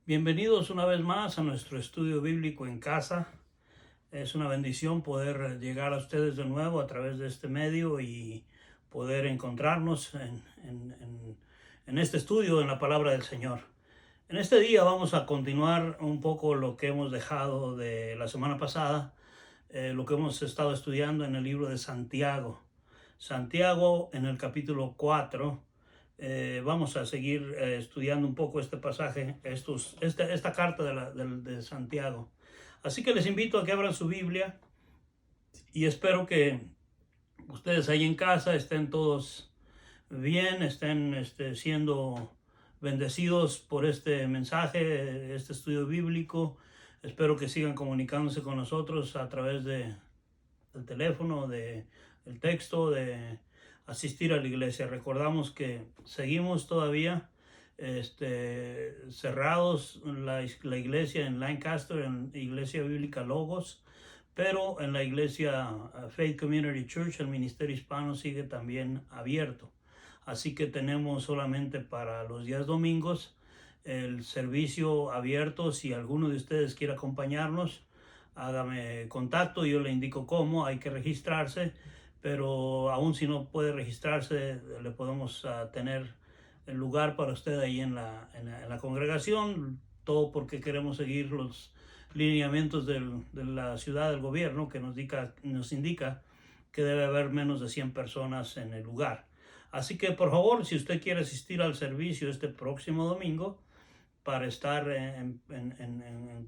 Bienvenidos una vez más a nuestro estudio bíblico en casa. Es una bendición poder llegar a ustedes de nuevo a través de este medio y poder encontrarnos en este estudio en la palabra del Señor. En este día vamos a continuar un poco lo que hemos dejado de la semana pasada, lo que hemos estado estudiando en el libro de Santiago. Santiago en el capítulo 4. Vamos a seguir estudiando un poco este pasaje, esta carta de Santiago. Así que les invito a que abran su Biblia y espero que ustedes ahí en casa estén todos bien, estén siendo bendecidos por este mensaje, este estudio bíblico. Espero que sigan comunicándose con nosotros a través del teléfono, del texto, de asistir a la iglesia. Recordamos que seguimos todavía cerrados la iglesia en Lancaster, en Iglesia Bíblica Logos, pero en la iglesia Faith Community Church el ministerio hispano sigue también abierto. Así que tenemos solamente para los días domingos el servicio abierto. Si alguno de ustedes quiere acompañarnos, hágame contacto, yo le indico cómo, hay que registrarse, pero aún si no puede registrarse, le podemos tener el lugar para usted ahí en la congregación, todo porque queremos seguir los lineamientos de la ciudad, del gobierno, que nos indica que debe haber menos de 100 personas en el lugar. Así que por favor, si usted quiere asistir al servicio este próximo domingo, para estar en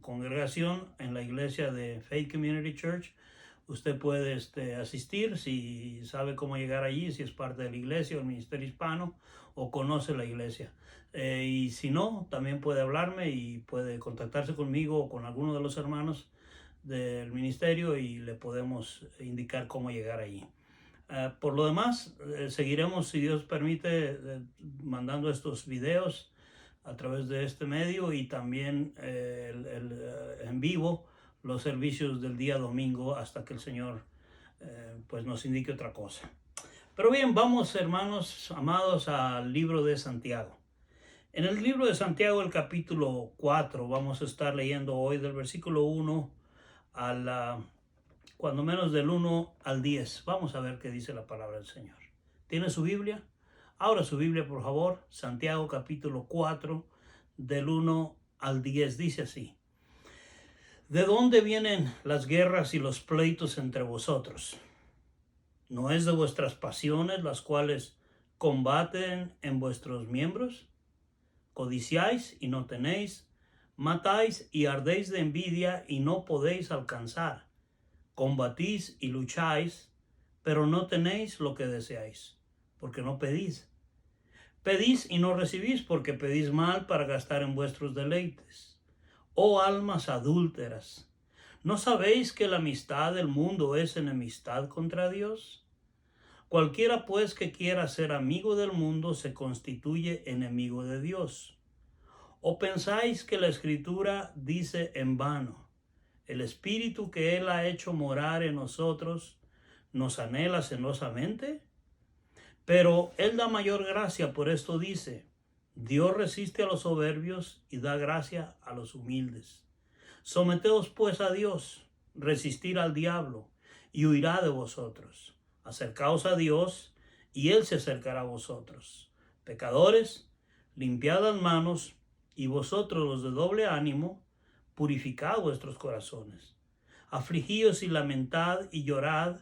congregación en la iglesia de Faith Community Church, usted puede asistir si sabe cómo llegar allí, si es parte de la iglesia o el ministerio hispano o conoce la iglesia. Y si no, también puede hablarme y puede contactarse conmigo o con alguno de los hermanos del ministerio y le podemos indicar cómo llegar allí. Por lo demás, seguiremos, si Dios permite, mandando estos videos a través de este medio y también en vivo los servicios del día domingo hasta que el Señor pues nos indique otra cosa. Pero bien, vamos, hermanos amados, al libro de Santiago. En el libro de Santiago, el capítulo 4, vamos a estar leyendo hoy del versículo 1 cuando menos del 1 al 10. Vamos a ver qué dice la palabra del Señor. ¿Tiene su Biblia? Abra su Biblia, por favor. Santiago capítulo 4, del 1 al 10, dice así. ¿De dónde vienen las guerras y los pleitos entre vosotros? ¿No es de vuestras pasiones las cuales combaten en vuestros miembros? Codiciáis y no tenéis, matáis y ardéis de envidia y no podéis alcanzar. Combatís y lucháis, pero no tenéis lo que deseáis, porque no pedís. Pedís y no recibís, porque pedís mal para gastar en vuestros deleites. Oh almas adúlteras, ¿no sabéis que la amistad del mundo es enemistad contra Dios? Cualquiera pues que quiera ser amigo del mundo se constituye enemigo de Dios. ¿O pensáis que la Escritura dice en vano, el Espíritu que Él ha hecho morar en nosotros nos anhela celosamente? Pero Él da mayor gracia, por esto dice, Dios resiste a los soberbios y da gracia a los humildes. Someteos pues a Dios, resistir al diablo, y huirá de vosotros. Acercaos a Dios, y Él se acercará a vosotros. Pecadores, limpiad las manos, y vosotros los de doble ánimo, purificad vuestros corazones. Afligíos y lamentad y llorad,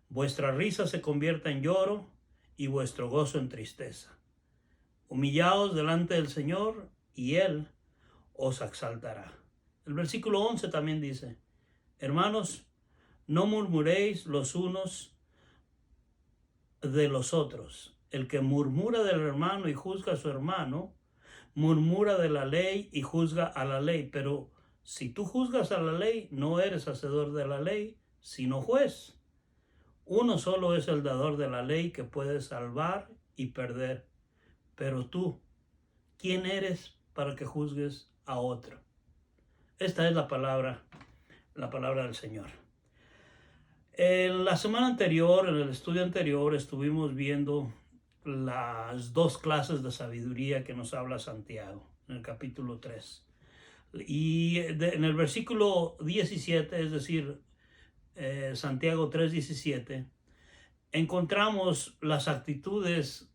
vuestra risa se convierta en lloro, y vuestro gozo en tristeza. Humillaos delante del Señor, y Él os exaltará. El versículo 11 también dice, hermanos, no murmuréis los unos de los otros. El que murmura del hermano y juzga a su hermano, murmura de la ley y juzga a la ley. Pero si tú juzgas a la ley, no eres hacedor de la ley, sino juez. Uno solo es el dador de la ley que puede salvar y perder. Pero tú, ¿quién eres para que juzgues a otro? Esta es la palabra del Señor. En la semana anterior, en el estudio anterior, estuvimos viendo las dos clases de sabiduría que nos habla Santiago en el capítulo 3. Y en el versículo 17, es decir, Santiago 3:17, encontramos las actitudes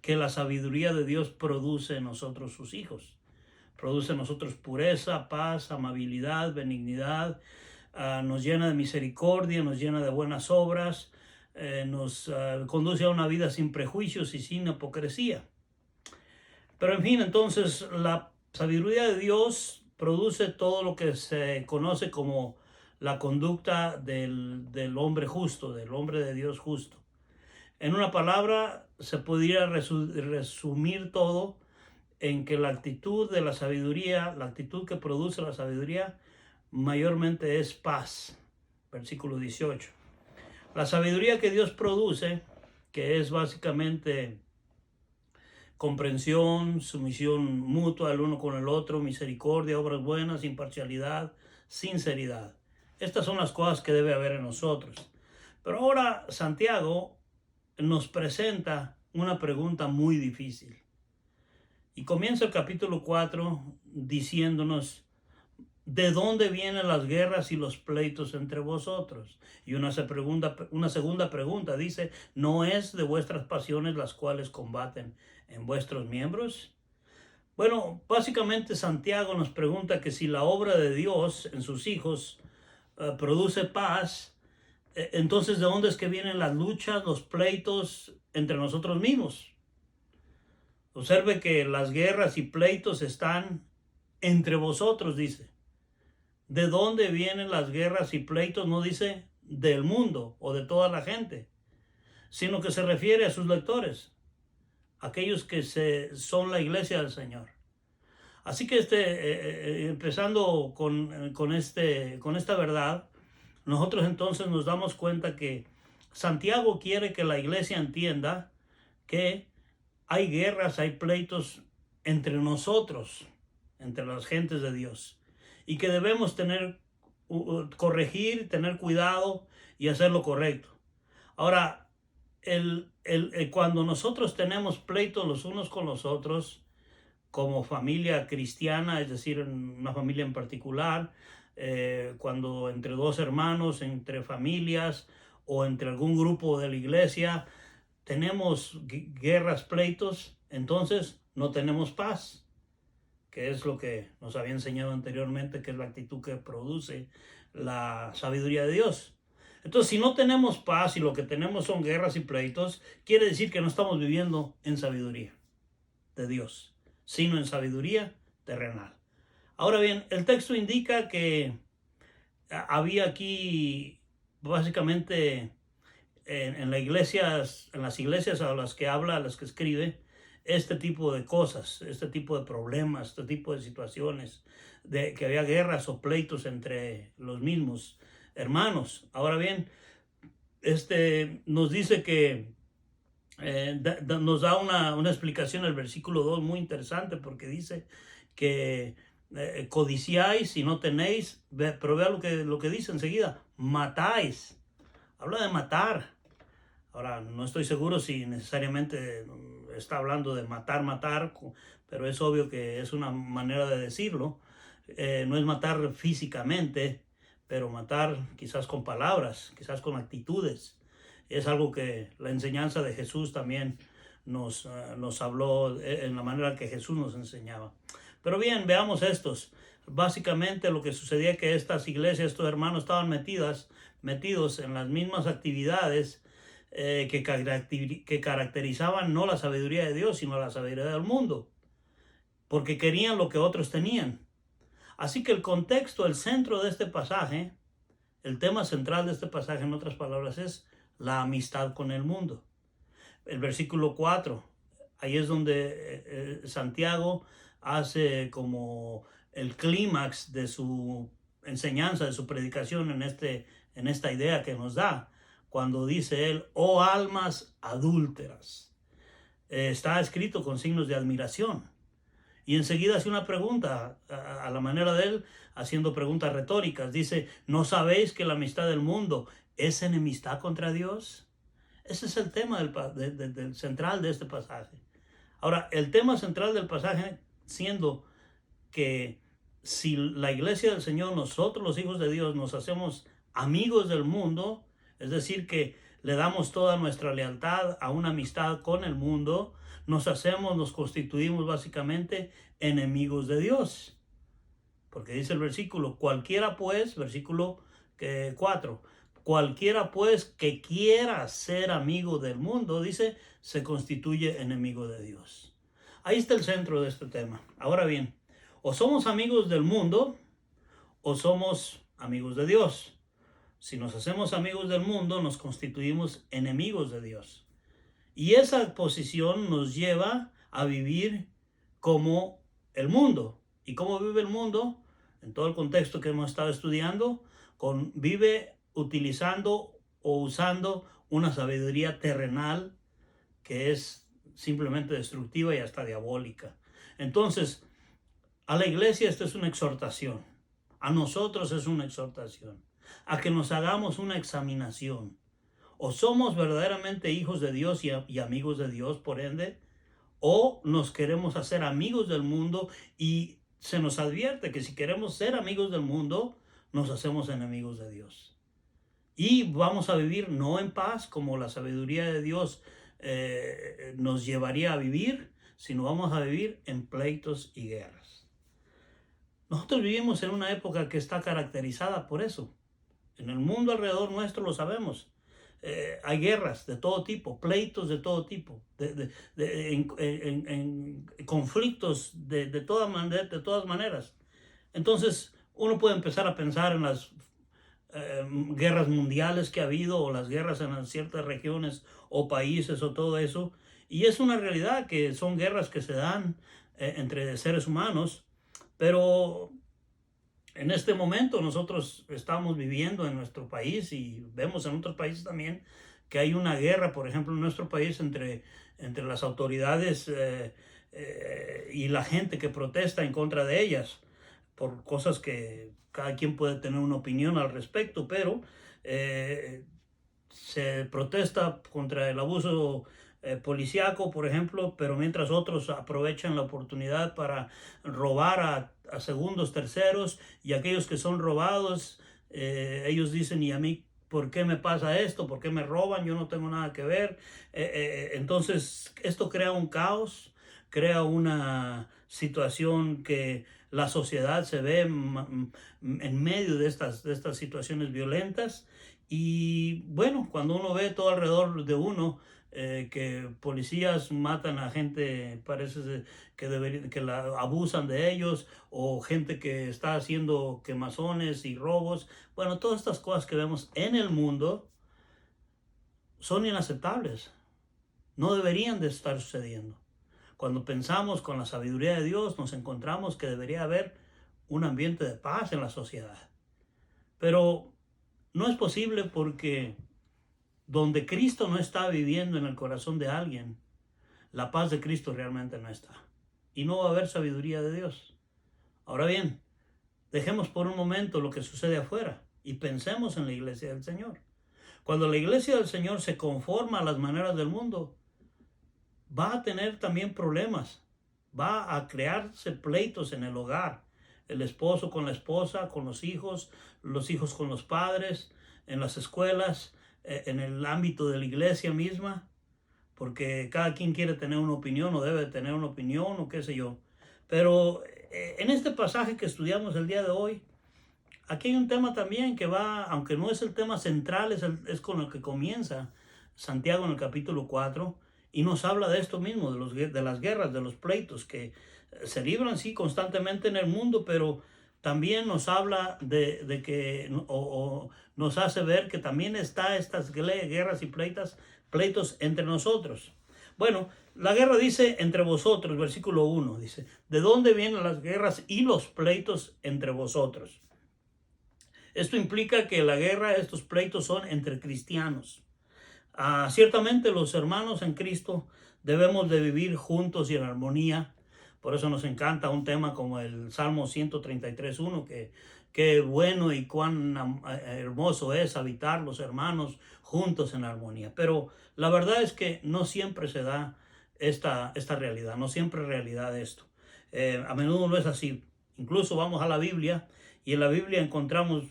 que la sabiduría de Dios produce en nosotros, sus hijos. Produce en nosotros pureza, paz, amabilidad, benignidad, nos llena de misericordia, nos llena de buenas obras, nos conduce a una vida sin prejuicios y sin hipocresía. Pero en fin, entonces la sabiduría de Dios produce todo lo que se conoce como la conducta del hombre justo, del hombre de Dios justo. En una palabra, se podría resumir todo en que la actitud de la sabiduría, la actitud que produce la sabiduría, mayormente es paz. Versículo 18. La sabiduría que Dios produce, que es básicamente comprensión, sumisión mutua el uno con el otro, misericordia, obras buenas, imparcialidad, sinceridad. Estas son las cosas que debe haber en nosotros. Pero ahora Santiago nos presenta una pregunta muy difícil. Y comienza el capítulo 4 diciéndonos: ¿de dónde vienen las guerras y los pleitos entre vosotros? Y una segunda pregunta dice: ¿no es de vuestras pasiones las cuales combaten en vuestros miembros? Bueno, básicamente Santiago nos pregunta que si la obra de Dios en sus hijos produce paz, entonces ¿de dónde es que vienen las luchas, los pleitos entre nosotros mismos? Observe que las guerras y pleitos están entre vosotros, dice. ¿De dónde vienen las guerras y pleitos? No dice del mundo o de toda la gente, sino que se refiere a sus lectores, aquellos que son la iglesia del Señor. Así que empezando con esta verdad, nosotros entonces nos damos cuenta que Santiago quiere que la iglesia entienda que hay guerras, hay pleitos entre nosotros, entre las gentes de Dios, y que debemos corregir, tener cuidado y hacer lo correcto. Ahora, cuando nosotros tenemos pleitos los unos con los otros, como familia cristiana, es decir, una familia en particular, cuando entre dos hermanos, entre familias o entre algún grupo de la iglesia tenemos guerras, pleitos, entonces no tenemos paz, que es lo que nos había enseñado anteriormente, que es la actitud que produce la sabiduría de Dios. Entonces, si no tenemos paz y lo que tenemos son guerras y pleitos, quiere decir que no estamos viviendo en sabiduría de Dios, sino en sabiduría terrenal. Ahora bien, el texto indica que había aquí básicamente en las iglesias a las que habla, a las que escribe, este tipo de cosas, este tipo de problemas, este tipo de situaciones, de que había guerras o pleitos entre los mismos hermanos. Ahora bien, nos dice que nos da una explicación el versículo 2 muy interesante, porque dice que codiciáis y no tenéis, pero vea lo que dice enseguida: matáis. Habla de matar. Ahora, no estoy seguro si necesariamente está hablando de matar, pero es obvio que es una manera de decirlo. No es matar físicamente, pero matar quizás con palabras, quizás con actitudes. Es algo que la enseñanza de Jesús también nos habló en la manera que Jesús nos enseñaba. Pero bien, veamos estos. Básicamente lo que sucedía es que estas iglesias, estos hermanos estaban metidos en las mismas actividades que caracterizaban no la sabiduría de Dios, sino la sabiduría del mundo, porque querían lo que otros tenían. Así que el contexto, el centro de este pasaje, el tema central de este pasaje, en otras palabras, es la amistad con el mundo. El versículo 4, ahí es donde Santiago hace como el clímax de su enseñanza, de su predicación en esta idea que nos da, cuando dice él: oh almas adúlteras. Está escrito con signos de admiración. Y enseguida hace una pregunta a la manera de él, haciendo preguntas retóricas. Dice: ¿no sabéis que la amistad del mundo es enemistad contra Dios? Ese es el tema del central de este pasaje. Ahora, el tema central del pasaje siendo que si la iglesia del Señor, nosotros los hijos de Dios, nos hacemos amigos del mundo, es decir, que le damos toda nuestra lealtad a una amistad con el mundo, nos constituimos básicamente enemigos de Dios. Porque dice el versículo, cualquiera pues, versículo 4, cualquiera pues que quiera ser amigo del mundo, dice, se constituye enemigo de Dios. Ahí está el centro de este tema. Ahora bien, o somos amigos del mundo o somos amigos de Dios. Si nos hacemos amigos del mundo, nos constituimos enemigos de Dios. Y esa posición nos lleva a vivir como el mundo. ¿Y cómo vive el mundo? En todo el contexto que hemos estado estudiando, vive utilizando o usando una sabiduría terrenal que es simplemente destructiva y hasta diabólica. Entonces, a la iglesia esta es una exhortación. A nosotros es una exhortación. A que nos hagamos una examinación. O somos verdaderamente hijos de Dios y amigos de Dios, por ende, o nos queremos hacer amigos del mundo, y se nos advierte que si queremos ser amigos del mundo, nos hacemos enemigos de Dios. Y vamos a vivir no en paz, como la sabiduría de Dios nos llevaría a vivir, sino vamos a vivir en pleitos y guerras. Nosotros vivimos en una época que está caracterizada por eso. En el mundo alrededor nuestro lo sabemos. Hay guerras de todo tipo, pleitos de todo tipo, en conflictos de todas maneras. Entonces uno puede empezar a pensar en las guerras mundiales que ha habido, o las guerras en ciertas regiones o países o todo eso. Y es una realidad que son guerras que se dan entre seres humanos, pero en este momento nosotros estamos viviendo en nuestro país, y vemos en otros países también que hay una guerra, por ejemplo, en nuestro país entre las autoridades y la gente que protesta en contra de ellas, por cosas que cada quien puede tener una opinión al respecto, pero se protesta contra el abuso policíaco, por ejemplo, pero mientras otros aprovechan la oportunidad para robar a segundos, terceros, y aquellos que son robados, ellos dicen, ¿y a mí por qué me pasa esto? ¿Por qué me roban? Yo no tengo nada que ver. Entonces, esto crea un caos, crea una situación que la sociedad se ve en medio de estas situaciones violentas. Y bueno, cuando uno ve todo alrededor de uno, que policías matan a gente, parece que abusan de ellos, o gente que está haciendo quemazones y robos. Bueno, todas estas cosas que vemos en el mundo son inaceptables. No deberían de estar sucediendo. Cuando pensamos con la sabiduría de Dios, nos encontramos que debería haber un ambiente de paz en la sociedad. Pero no es posible, porque donde Cristo no está viviendo en el corazón de alguien, la paz de Cristo realmente no está. Y no va a haber sabiduría de Dios. Ahora bien, dejemos por un momento lo que sucede afuera y pensemos en la iglesia del Señor. Cuando la iglesia del Señor se conforma a las maneras del mundo, va a tener también problemas. Va a crearse pleitos en el hogar. El esposo con la esposa, con los hijos con los padres, en las escuelas, en el ámbito de la iglesia misma, porque cada quien quiere tener una opinión, o debe tener una opinión, o qué sé yo. Pero en este pasaje que estudiamos el día de hoy, aquí hay un tema también que va, aunque no es el tema central, es con el que comienza Santiago en el capítulo 4, y nos habla de esto mismo, de las guerras, de los pleitos que se libran, sí, constantemente en el mundo, pero también nos habla de que, o nos hace ver que también está estas guerras y pleitos entre nosotros. Bueno, la guerra dice entre vosotros, versículo 1, dice, ¿de dónde vienen las guerras y los pleitos entre vosotros? Esto implica que la guerra, estos pleitos son entre cristianos. Ciertamente los hermanos en Cristo debemos de vivir juntos y en armonía. Por eso nos encanta un tema como el Salmo 133:1, que bueno y cuán hermoso es habitar los hermanos juntos en armonía. Pero la verdad es que no siempre se da esta realidad, no siempre es realidad esto. A menudo no es así. Incluso vamos a la Biblia y en la Biblia encontramos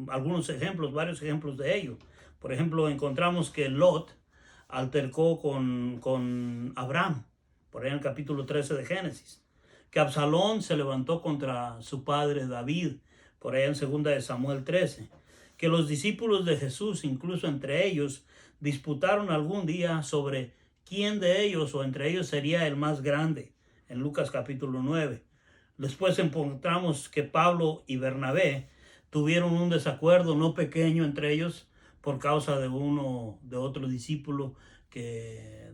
algunos ejemplos, varios ejemplos de ello. Por ejemplo, encontramos que Lot altercó con Abraham, por ahí en el capítulo 13 de Génesis. Que Absalón se levantó contra su padre David, por ahí en 2 de Samuel 13. Que los discípulos de Jesús, incluso entre ellos, disputaron algún día sobre quién de ellos o entre ellos sería el más grande, en Lucas capítulo 9. Después encontramos que Pablo y Bernabé tuvieron un desacuerdo no pequeño entre ellos por causa de otro discípulo que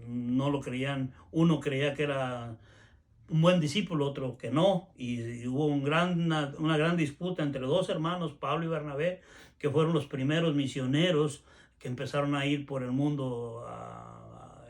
no lo creían. Uno creía que era un buen discípulo, otro que no, y hubo una gran disputa entre dos hermanos, Pablo y Bernabé, que fueron los primeros misioneros que empezaron a ir por el mundo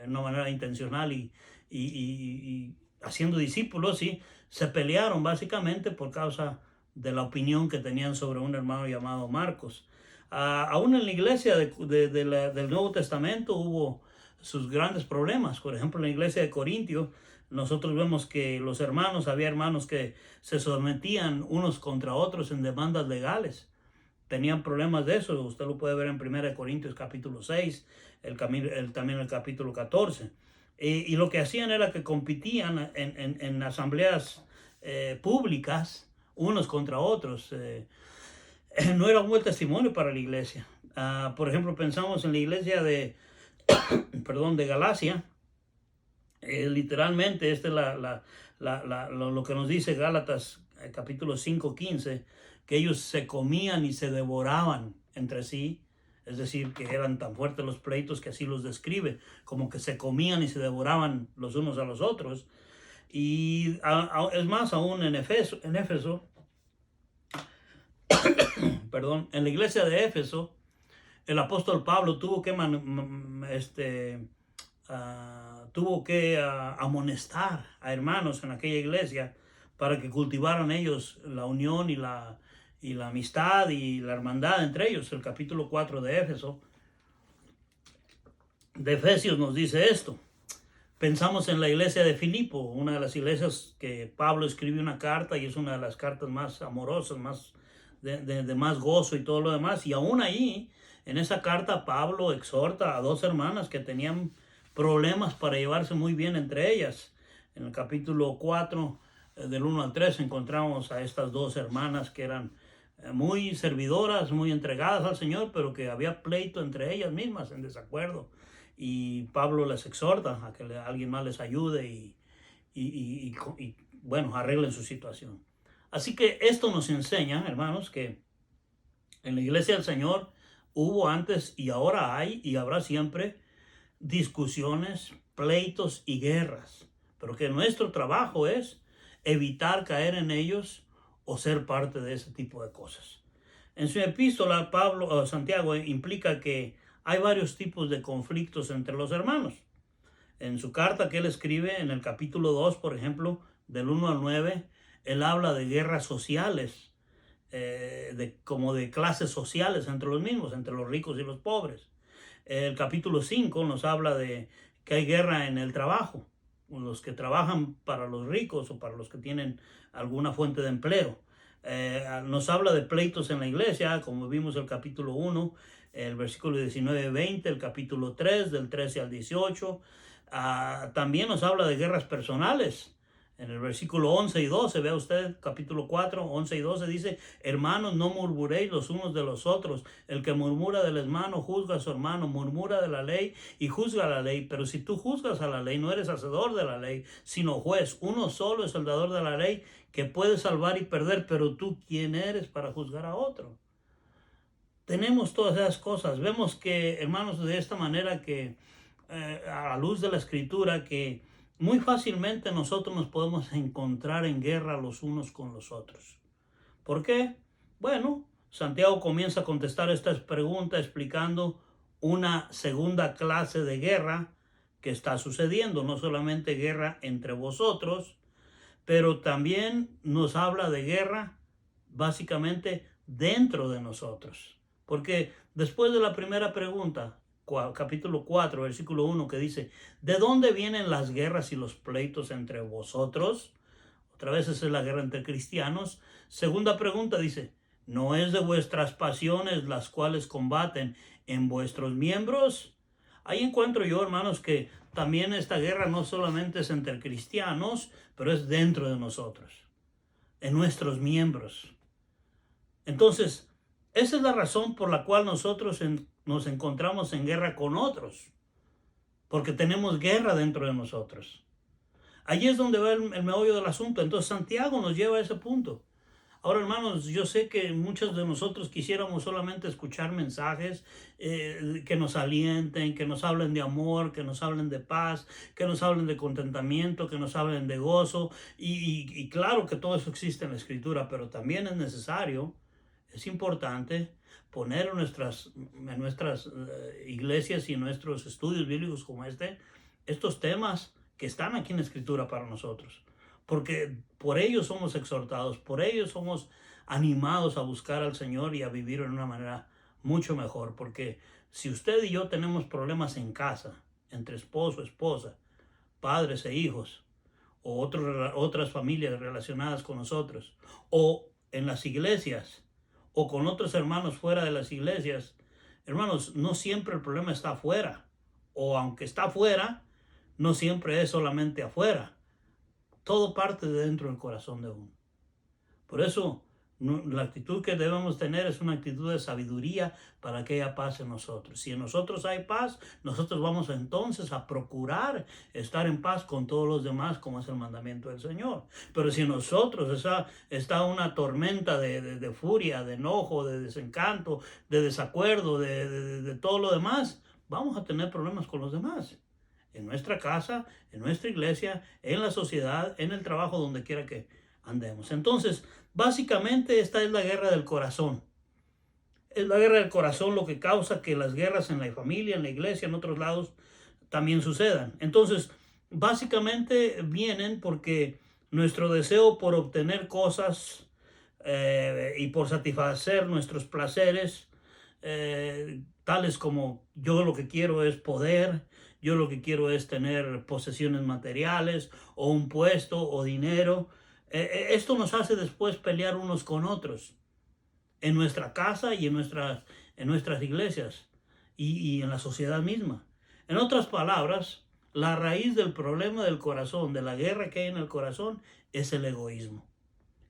de una manera intencional y haciendo discípulos, y se pelearon básicamente por causa de la opinión que tenían sobre un hermano llamado Marcos. Aún en la iglesia del Nuevo Testamento hubo sus grandes problemas. Por ejemplo, en la iglesia de Corintio, nosotros vemos que había hermanos que se sometían unos contra otros en demandas legales. Tenían problemas de eso. Usted lo puede ver en 1 Corintios capítulo 6, también el capítulo 14. Y lo que hacían era que competían en asambleas públicas unos contra otros. No era un buen testimonio para la iglesia. Por ejemplo, pensamos en la iglesia de Galacia. Literalmente, esta es lo que nos dice Gálatas capítulo 5:15, que ellos se comían y se devoraban entre sí. Es decir, que eran tan fuertes los pleitos que así los describe, como que se comían y se devoraban los unos a los otros. Y es más, aún en Éfeso, en la iglesia de Éfeso, el apóstol Pablo tuvo que amonestar a hermanos en aquella iglesia para que cultivaran ellos la unión y la amistad y la hermandad entre ellos. El capítulo 4 de Efesios nos dice esto. Pensamos en la iglesia de Filipo, una de las iglesias que Pablo escribió una carta, y es una de las cartas más amorosas, más de más gozo y todo lo demás. Y aún ahí, en esa carta, Pablo exhorta a dos hermanas que tenían problemas para llevarse muy bien entre ellas. En el capítulo 4, del 1 al 3, encontramos a estas dos hermanas que eran muy servidoras, muy entregadas al Señor, pero que había pleito entre ellas mismas, en desacuerdo. Y Pablo les exhorta a que alguien más les ayude y bueno, arreglen su situación. Así que esto nos enseña, hermanos, que en la iglesia del Señor hubo antes y ahora hay y habrá siempre discusiones, pleitos y guerras, pero que nuestro trabajo es evitar caer en ellos o ser parte de ese tipo de cosas. En su epístola, Santiago implica que hay varios tipos de conflictos entre los hermanos. En su carta que él escribe en el capítulo 2, por ejemplo, del 1 al 9, él habla de guerras sociales, como de clases sociales entre los mismos, entre los ricos y los pobres. El capítulo 5 nos habla de que hay guerra en el trabajo, los que trabajan para los ricos o para los que tienen alguna fuente de empleo. Nos habla de pleitos en la iglesia, como vimos el capítulo 1, el versículo 19-20, el capítulo 3, del 13 al 18. También nos habla de guerras personales. En el versículo 11 y 12, vea usted, capítulo 4, 11 y 12, dice: hermanos, no murmuréis los unos de los otros. El que murmura del hermano juzga a su hermano, murmura de la ley y juzga la ley. Pero si tú juzgas a la ley, no eres hacedor de la ley, sino juez. Uno solo es el dador de la ley, que puede salvar y perder. Pero tú, ¿quién eres para juzgar a otro? Tenemos todas esas cosas. Vemos que, hermanos, de esta manera que, a la luz de la Escritura, que muy fácilmente nosotros nos podemos encontrar en guerra los unos con los otros. ¿Por qué? Bueno, Santiago comienza a contestar esta pregunta explicando una segunda clase de guerra que está sucediendo. No solamente guerra entre vosotros, pero también nos habla de guerra básicamente dentro de nosotros. Porque después de la primera pregunta, capítulo 4, versículo 1, que dice: ¿de dónde vienen las guerras y los pleitos entre vosotros? Otra vez es la guerra entre cristianos. Segunda pregunta dice, ¿no es de vuestras pasiones las cuales combaten en vuestros miembros? Ahí encuentro yo, hermanos, que también esta guerra no solamente es entre cristianos, pero es dentro de nosotros, en nuestros miembros. Entonces, esa es la razón por la cual nosotros nos encontramos en guerra con otros, porque tenemos guerra dentro de nosotros. Allí es donde va el meollo del asunto. Entonces, Santiago nos lleva a ese punto. Ahora, hermanos, yo sé que muchos de nosotros quisiéramos solamente escuchar mensajes que nos alienten, que nos hablen de amor, que nos hablen de paz, que nos hablen de contentamiento, que nos hablen de gozo. Y claro que todo eso existe en la Escritura, pero también es necesario, es importante poner en nuestras iglesias y en nuestros estudios bíblicos como estos temas que están aquí en la Escritura para nosotros. Porque por ellos somos exhortados, por ellos somos animados a buscar al Señor y a vivir de una manera mucho mejor. Porque si usted y yo tenemos problemas en casa, entre esposo, esposa, padres e hijos, o otras familias relacionadas con nosotros, o en las iglesias, o con otros hermanos fuera de las iglesias, hermanos, no siempre el problema está afuera, o aunque está afuera, no siempre es solamente afuera. Todo parte de dentro del corazón de uno. Por eso, la actitud que debemos tener es una actitud de sabiduría para que haya paz en nosotros. Si en nosotros hay paz, nosotros vamos entonces a procurar estar en paz con todos los demás, como es el mandamiento del Señor. Pero si en nosotros está una tormenta de furia, de enojo, de desencanto, de desacuerdo, de todo lo demás, vamos a tener problemas con los demás. En nuestra casa, en nuestra iglesia, en la sociedad, en el trabajo, donde quiera que andemos. Entonces, básicamente esta es la guerra del corazón. Es la guerra del corazón lo que causa que las guerras en la familia, en la iglesia, en otros lados, también sucedan. Entonces, básicamente vienen porque nuestro deseo por obtener cosas y por satisfacer nuestros placeres, tales como yo lo que quiero es poder, yo lo que quiero es tener posesiones materiales o un puesto o dinero. Esto nos hace después pelear unos con otros en nuestra casa y en nuestras iglesias y en la sociedad misma. En otras palabras, la raíz del problema del corazón, de la guerra que hay en el corazón, es el egoísmo.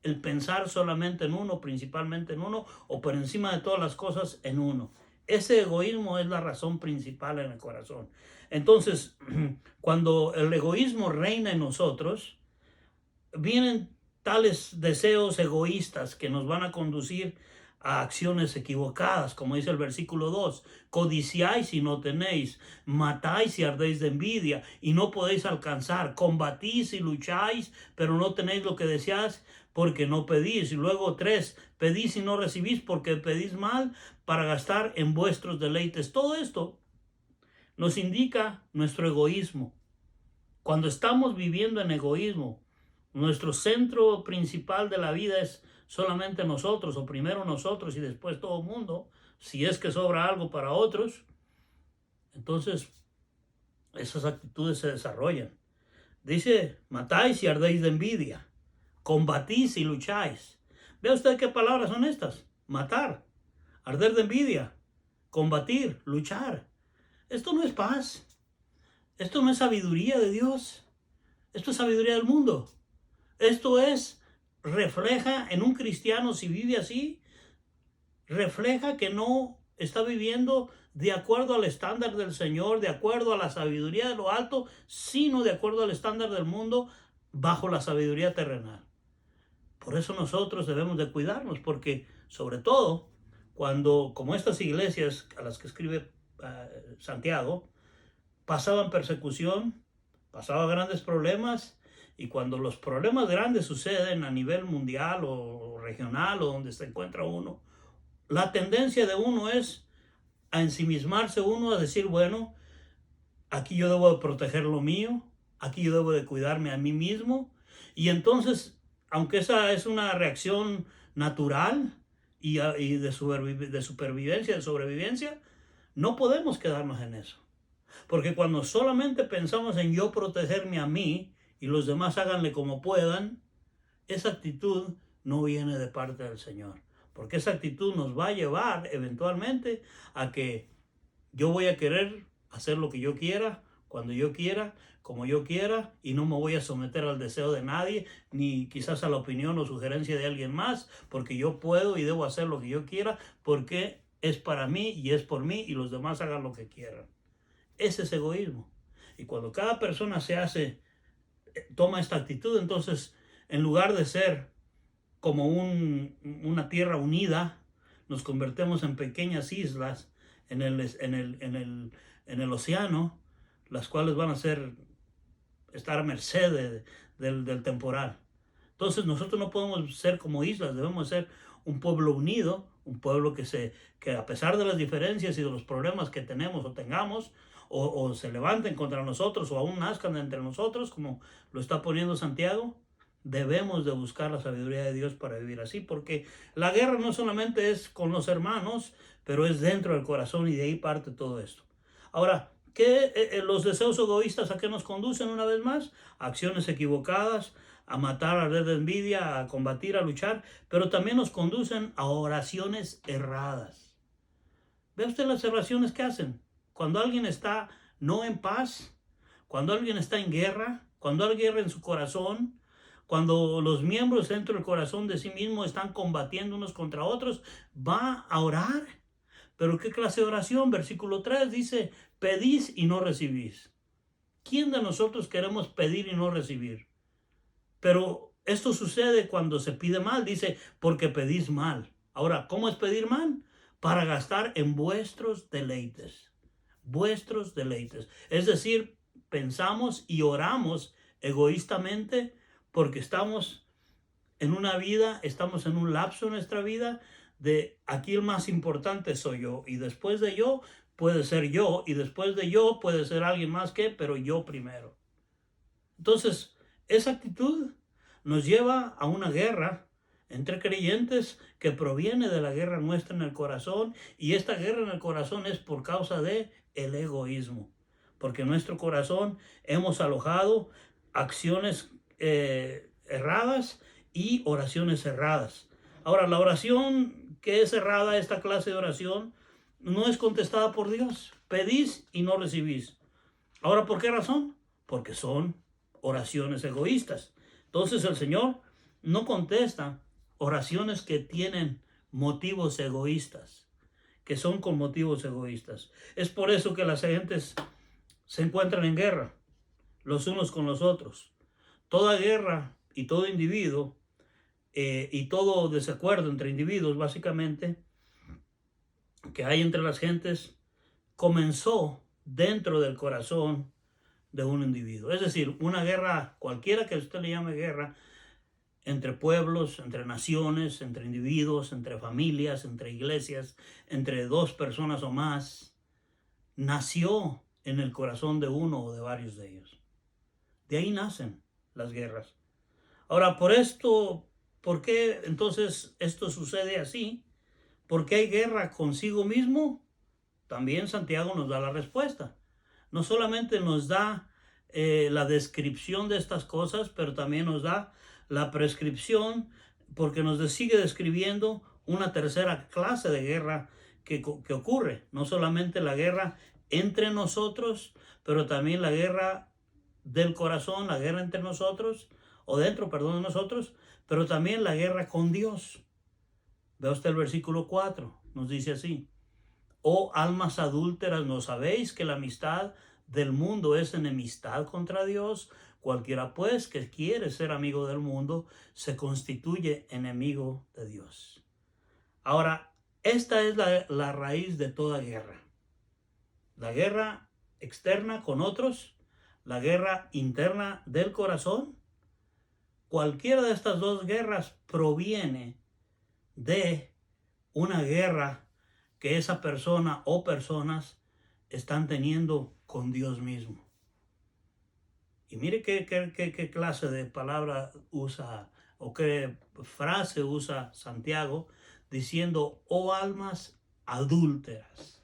El pensar solamente en uno, principalmente en uno, o por encima de todas las cosas en uno. Ese egoísmo es la razón principal en el corazón. Entonces, cuando el egoísmo reina en nosotros, vienen tales deseos egoístas que nos van a conducir a acciones equivocadas, como dice el versículo 2. Codiciáis y no tenéis, matáis y ardéis de envidia y no podéis alcanzar, combatís y lucháis, pero no tenéis lo que deseáis porque no pedís. Y luego 3, pedís y no recibís porque pedís mal para gastar en vuestros deleites. Todo esto nos indica nuestro egoísmo. Cuando estamos viviendo en egoísmo, nuestro centro principal de la vida es solamente nosotros, o primero nosotros y después todo el mundo. Si es que sobra algo para otros, entonces esas actitudes se desarrollan. Dice, matáis y ardéis de envidia, combatís y lucháis. Vea usted qué palabras son estas: matar, arder de envidia, combatir, luchar. Esto no es paz. Esto no es sabiduría de Dios. Esto es sabiduría del mundo. Esto refleja en un cristiano, si vive así, refleja que no está viviendo de acuerdo al estándar del Señor, de acuerdo a la sabiduría de lo alto, sino de acuerdo al estándar del mundo, bajo la sabiduría terrenal. Por eso nosotros debemos de cuidarnos, porque sobre todo cuando, como estas iglesias a las que escribe Santiago, pasaban persecución, pasaban grandes problemas, y cuando los problemas grandes suceden a nivel mundial o regional o donde se encuentra uno, la tendencia de uno es a ensimismarse uno, a decir, bueno, aquí yo debo de proteger lo mío, aquí yo debo de cuidarme a mí mismo. Y entonces, aunque esa es una reacción natural y de supervivencia, de sobrevivencia, no podemos quedarnos en eso. Porque cuando solamente pensamos en yo protegerme a mí y los demás háganle como puedan, esa actitud no viene de parte del Señor. Porque esa actitud nos va a llevar eventualmente a que yo voy a querer hacer lo que yo quiera, cuando yo quiera, como yo quiera, y no me voy a someter al deseo de nadie, ni quizás a la opinión o sugerencia de alguien más, porque yo puedo y debo hacer lo que yo quiera, porque es para mí y es por mí, y los demás hagan lo que quieran. Ese es egoísmo. Y cuando cada persona toma esta actitud, entonces, en lugar de ser como una tierra unida, nos convertimos en pequeñas islas en el océano, las cuales van a estar a merced del temporal. Entonces nosotros no podemos ser como islas, debemos ser un pueblo unido, un pueblo que a pesar de las diferencias y de los problemas que tenemos o tengamos, o se levanten contra nosotros o aún nazcan entre nosotros, como lo está poniendo Santiago, debemos de buscar la sabiduría de Dios para vivir así, porque la guerra no solamente es con los hermanos, pero es dentro del corazón y de ahí parte todo esto. Ahora, los deseos egoístas a qué nos conducen una vez más? A acciones equivocadas, a matar, a red de envidia, a combatir, a luchar, pero también nos conducen a oraciones erradas. ¿Ve usted las oraciones que hacen? Cuando alguien está no en paz, cuando alguien está en guerra, cuando hay guerra en su corazón, cuando los miembros dentro del corazón de sí mismo están combatiendo unos contra otros, va a orar. ¿Pero qué clase de oración? Versículo 3 dice, pedís y no recibís. ¿Quién de nosotros queremos pedir y no recibir? Pero esto sucede cuando se pide mal, dice, porque pedís mal. Ahora, ¿cómo es pedir mal? Para gastar en vuestros deleites. Vuestros deleites. Es decir, pensamos y oramos egoístamente porque estamos en una vida, estamos en un lapso en nuestra vida de aquí el más importante soy yo y después de yo puede ser yo y después de yo puede ser alguien más que, pero yo primero. Entonces, esa actitud nos lleva a una guerra entre creyentes que proviene de la guerra nuestra en el corazón, y esta guerra en el corazón es por causa de el egoísmo, porque en nuestro corazón hemos alojado acciones erradas y oraciones erradas. Ahora, la oración que es errada, esta clase de oración, no es contestada por Dios. Pedís y no recibís. Ahora, ¿por qué razón? Porque son oraciones egoístas. Entonces el Señor no contesta oraciones que tienen motivos egoístas, que son con motivos egoístas. Es por eso que las gentes se encuentran en guerra, los unos con los otros. Toda guerra y todo individuo y todo desacuerdo entre individuos, básicamente, que hay entre las gentes, comenzó dentro del corazón de un individuo. Es decir, una guerra, cualquiera que usted le llame guerra, entre pueblos, entre naciones, entre individuos, entre familias, entre iglesias, entre dos personas o más, nació en el corazón de uno o de varios de ellos. De ahí nacen las guerras. Ahora, ¿por qué entonces esto sucede así? ¿Por qué hay guerra consigo mismo? También Santiago nos da la respuesta. No solamente nos da la descripción de estas cosas, pero también nos da la prescripción, porque nos sigue describiendo una tercera clase de guerra que ocurre. No solamente la guerra entre nosotros, pero también la guerra del corazón, la guerra entre nosotros, o dentro, perdón, de nosotros, pero también la guerra con Dios. Vea usted el versículo 4, nos dice así: oh almas adúlteras, ¿no sabéis que la amistad del mundo es enemistad contra Dios? Cualquiera pues que quiere ser amigo del mundo se constituye enemigo de Dios. Ahora, esta es la raíz de toda guerra. La guerra externa con otros, la guerra interna del corazón. Cualquiera de estas dos guerras proviene de una guerra que esa persona o personas están teniendo con Dios mismo. Y mire qué clase de palabra usa o qué frase usa Santiago diciendo, oh almas adúlteras.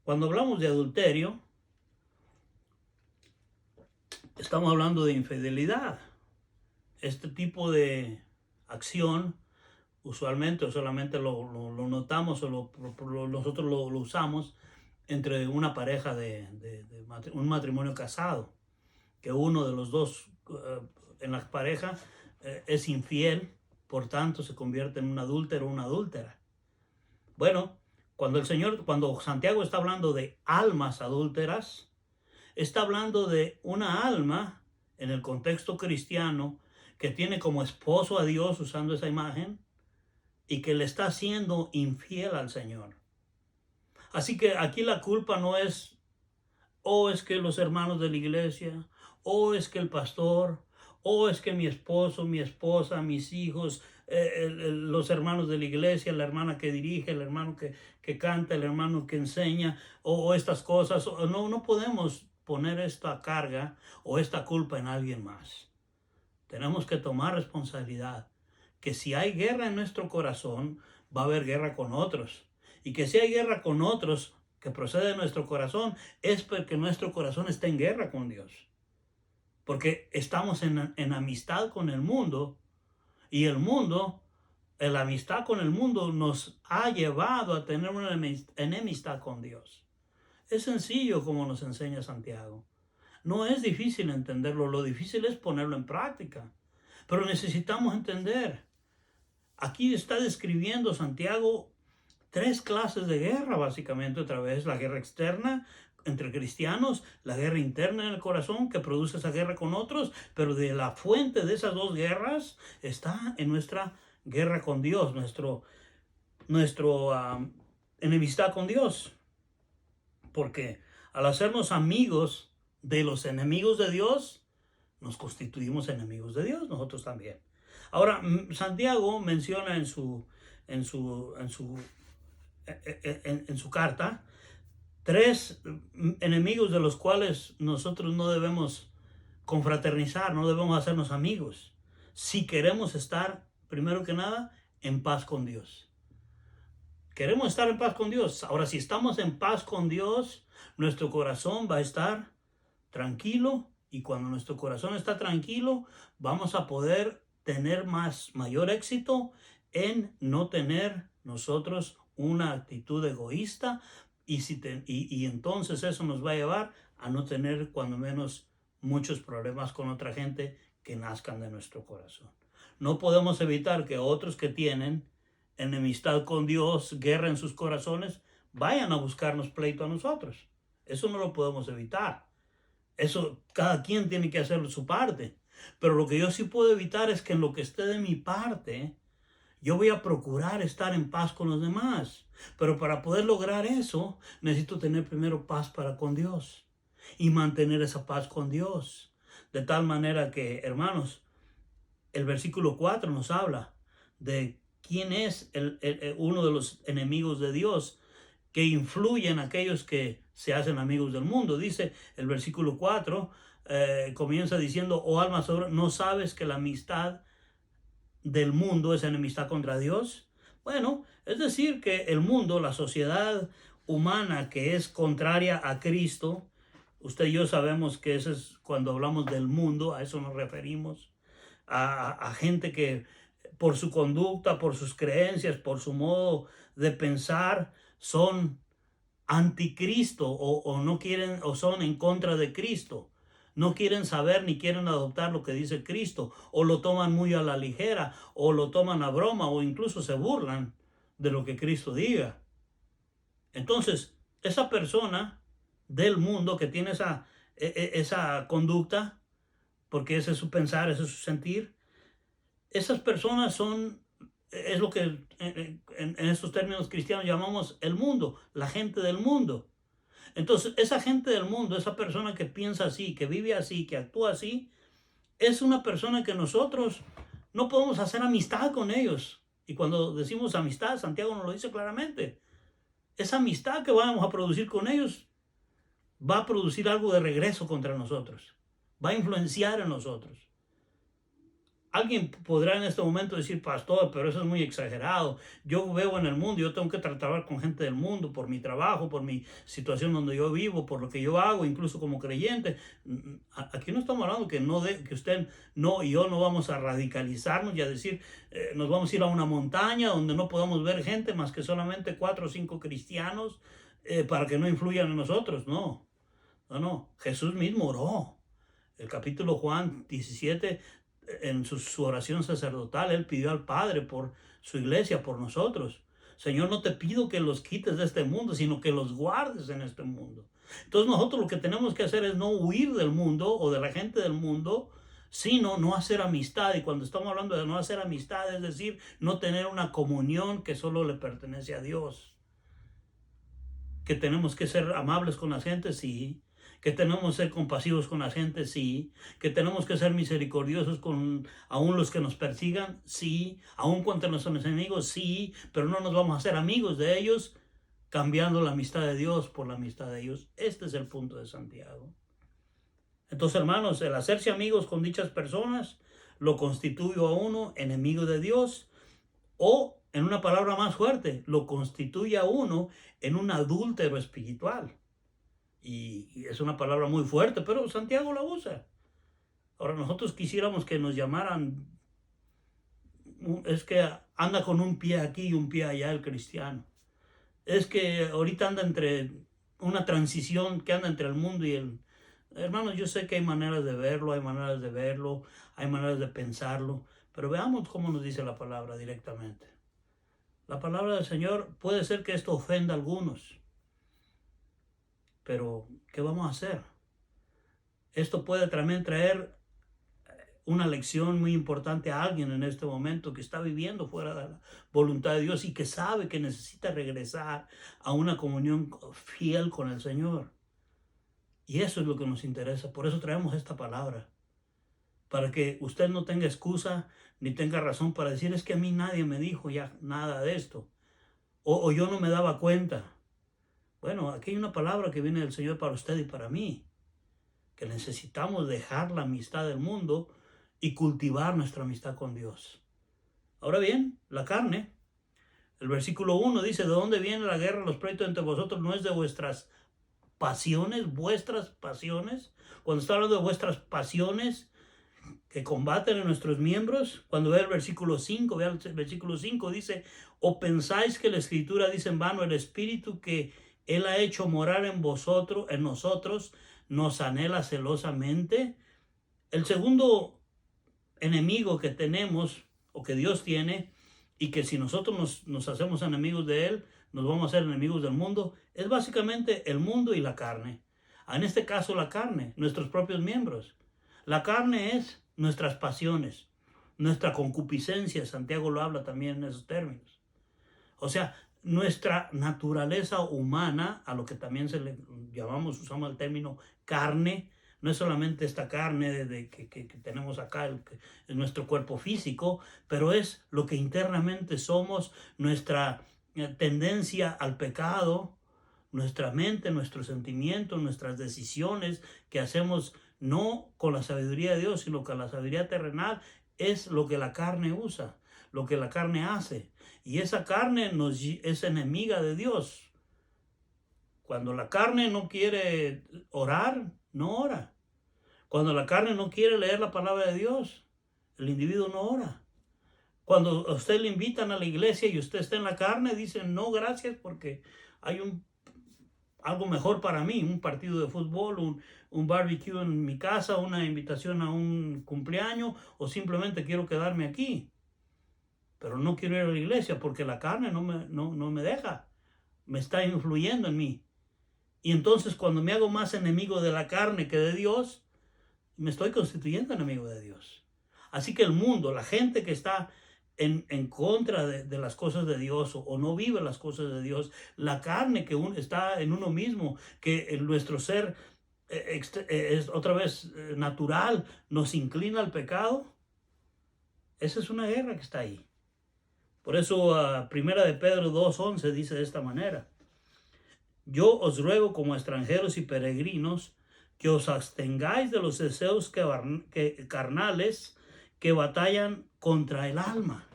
Cuando hablamos de adulterio, estamos hablando de infidelidad. este tipo de acción usualmente o solamente lo notamos o nosotros lo usamos entre una pareja un matrimonio casado, que uno de los dos en la pareja es infiel, por tanto se convierte en un adúltero o una adúltera. Bueno, cuando Santiago está hablando de almas adúlteras, está hablando de una alma en el contexto cristiano que tiene como esposo a Dios usando esa imagen y que le está siendo infiel al Señor. Así que aquí la culpa no es, es que los hermanos de la iglesia, es que el pastor, es que mi esposo, mi esposa, mis hijos, los hermanos de la iglesia, la hermana que dirige, el hermano que canta, el hermano que enseña, o estas cosas. No podemos poner esta carga o esta culpa en alguien más. Tenemos que tomar responsabilidad. Que si hay guerra en nuestro corazón, va a haber guerra con otros. Y que si hay guerra con otros que procede de nuestro corazón, es porque nuestro corazón está en guerra con Dios. Porque estamos en amistad con el mundo. Y el mundo, la amistad con el mundo nos ha llevado a tener una enemistad con Dios. Es sencillo como nos enseña Santiago. No es difícil entenderlo, lo difícil es ponerlo en práctica. Pero necesitamos entender. Aquí está describiendo Santiago 3 clases de guerra, básicamente, otra vez. La guerra externa entre cristianos, la guerra interna en el corazón que produce esa guerra con otros, pero de la fuente de esas 2 guerras está en nuestra guerra con Dios, nuestro enemistad con Dios. Porque al hacernos amigos de los enemigos de Dios, nos constituimos enemigos de Dios, nosotros también. Ahora, Santiago menciona en su carta 3 enemigos de los cuales nosotros no debemos confraternizar, no debemos hacernos amigos, si queremos estar, primero que nada, en paz con Dios. Queremos estar en paz con Dios. Ahora, si estamos en paz con Dios, nuestro corazón va a estar tranquilo, y cuando nuestro corazón está tranquilo, vamos a poder tener mayor éxito en no tener nosotros una actitud egoísta, y entonces eso nos va a llevar a no tener cuando menos muchos problemas con otra gente que nazcan de nuestro corazón. No podemos evitar que otros que tienen enemistad con Dios, guerra en sus corazones, vayan a buscarnos pleito a nosotros. Eso no lo podemos evitar. Eso cada quien tiene que hacer su parte. Pero lo que yo sí puedo evitar es que en lo que esté de mi parte, yo voy a procurar estar en paz con los demás. Pero para poder lograr eso, necesito tener primero paz para con Dios y mantener esa paz con Dios. De tal manera que, hermanos, el versículo 4 nos habla de quién es uno de los enemigos de Dios que influyen en aquellos que se hacen amigos del mundo. Dice el versículo 4, comienza diciendo, alma sobre, ¿no sabes que la amistad del mundo es enemistad contra Dios? Bueno, es decir que el mundo, la sociedad humana que es contraria a Cristo, usted y yo sabemos que eso es cuando hablamos del mundo, a eso nos referimos, a gente que por su conducta, por sus creencias, por su modo de pensar, son anticristo o no quieren o son en contra de Cristo. No quieren saber ni quieren adoptar lo que dice Cristo, o lo toman muy a la ligera, o lo toman a broma, o incluso se burlan de lo que Cristo diga. Entonces, esa persona del mundo que tiene esa conducta, porque ese es su pensar, ese es su sentir, esas personas es lo que en estos términos cristianos llamamos el mundo, la gente del mundo. Entonces, esa gente del mundo, esa persona que piensa así, que vive así, que actúa así, es una persona que nosotros no podemos hacer amistad con ellos. Y cuando decimos amistad, Santiago nos lo dice claramente. Esa amistad que vamos a producir con ellos va a producir algo de regreso contra nosotros. Va a influenciar en nosotros. Alguien podrá en este momento decir, pastor, pero eso es muy exagerado. Yo veo en el mundo, yo tengo que tratar con gente del mundo por mi trabajo, por mi situación donde yo vivo, por lo que yo hago, incluso como creyente. Aquí no estamos hablando que usted no y yo no vamos a radicalizarnos y a decir, nos vamos a ir a una montaña donde no podamos ver gente más que solamente 4 o 5 cristianos para que no influyan en nosotros. No, no, no. Jesús mismo oró. El capítulo Juan 17, en su oración sacerdotal, él pidió al Padre por su iglesia, por nosotros. Señor, no te pido que los quites de este mundo, sino que los guardes en este mundo. Entonces nosotros lo que tenemos que hacer es no huir del mundo o de la gente del mundo, sino no hacer amistad. Y cuando estamos hablando de no hacer amistad, es decir, no tener una comunión que solo le pertenece a Dios. Que tenemos que ser amables con la gente, sí. Que tenemos que ser compasivos con la gente, sí. Que tenemos que ser misericordiosos con aún los que nos persigan, sí. Aún contra nuestros enemigos, sí. Pero no nos vamos a hacer amigos de ellos cambiando la amistad de Dios por la amistad de ellos. Este es el punto de Santiago. Entonces, hermanos, el hacerse amigos con dichas personas lo constituye a uno enemigo de Dios, o, en una palabra más fuerte, lo constituye a uno en un adúltero espiritual. Y es una palabra muy fuerte, pero Santiago la usa. Ahora, nosotros quisiéramos que nos llamaran, es que anda con un pie aquí y un pie allá el cristiano. Es que ahorita anda entre una transición que anda entre el mundo y el... Hermanos, yo sé que hay maneras de verlo, hay maneras de verlo, hay maneras de pensarlo, pero veamos cómo nos dice la palabra directamente. La palabra del Señor, puede ser que esto ofenda a algunos, pero ¿qué vamos a hacer? Esto puede también traer una lección muy importante a alguien en este momento que está viviendo fuera de la voluntad de Dios y que sabe que necesita regresar a una comunión fiel con el Señor. Y eso es lo que nos interesa. Por eso traemos esta palabra. Para que usted no tenga excusa ni tenga razón para decir, es que a mí nadie me dijo ya nada de esto. O yo no me daba cuenta. Bueno, aquí hay una palabra que viene del Señor para usted y para mí. Que necesitamos dejar la amistad del mundo y cultivar nuestra amistad con Dios. Ahora bien, la carne. El versículo 1 dice, ¿de dónde viene la guerra, los pleitos entre vosotros? ¿No es de vuestras pasiones? Cuando está hablando de vuestras pasiones que combaten en nuestros miembros, cuando ve el versículo 5, vea el versículo 5, dice, ¿o pensáis que la Escritura dice en vano, el Espíritu que Él ha hecho morar en vosotros, en nosotros, nos anhela celosamente? El segundo enemigo que tenemos, o que Dios tiene, y que si nosotros nos hacemos enemigos de Él, nos vamos a hacer enemigos del mundo, es básicamente el mundo y la carne. En este caso la carne, nuestros propios miembros. La carne es nuestras pasiones, nuestra concupiscencia, Santiago lo habla también en esos términos. O sea, nuestra naturaleza humana, a lo que también usamos el término carne, no es solamente esta carne que tenemos acá, en nuestro cuerpo físico, pero es lo que internamente somos, nuestra tendencia al pecado, nuestra mente, nuestros sentimientos, nuestras decisiones que hacemos no con la sabiduría de Dios, sino con la sabiduría terrenal, es lo que la carne usa, lo que la carne hace. Y esa carne es enemiga de Dios. Cuando la carne no quiere orar, no ora. Cuando la carne no quiere leer la palabra de Dios, el individuo no ora. Cuando a usted le invitan a la iglesia y usted está en la carne, dicen no, gracias, porque hay algo mejor para mí, un partido de fútbol, un barbecue en mi casa, una invitación a un cumpleaños, o simplemente quiero quedarme aquí. Pero no quiero ir a la iglesia porque la carne no me deja, me está influyendo en mí. Y entonces cuando me hago más enemigo de la carne que de Dios, me estoy constituyendo enemigo de Dios. Así que el mundo, la gente que está en contra de las cosas de Dios o no vive las cosas de Dios, la carne que está en uno mismo, que nuestro ser es otra vez natural, nos inclina al pecado, esa es una guerra que está ahí. Por eso Primera de Pedro 2:11 dice de esta manera, yo os ruego como extranjeros y peregrinos que os abstengáis de los deseos carnales que batallan contra el alma.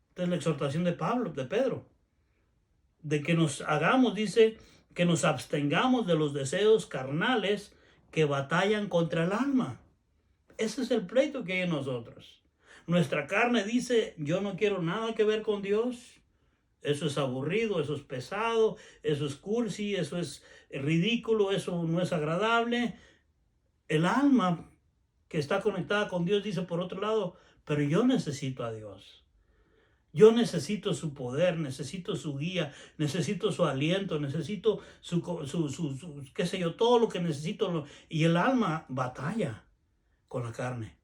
Esta es la exhortación de Pedro, de que nos hagamos, dice, que nos abstengamos de los deseos carnales que batallan contra el alma. Ese es el pleito que hay en nosotros. Nuestra carne dice, yo no quiero nada que ver con Dios. Eso es aburrido, eso es pesado, eso es cursi, eso es ridículo, eso no es agradable. El alma que está conectada con Dios dice por otro lado, pero yo necesito a Dios. Yo necesito su poder, necesito su guía, necesito su aliento, necesito su qué sé yo, todo lo que necesito. Y el alma batalla con la carne.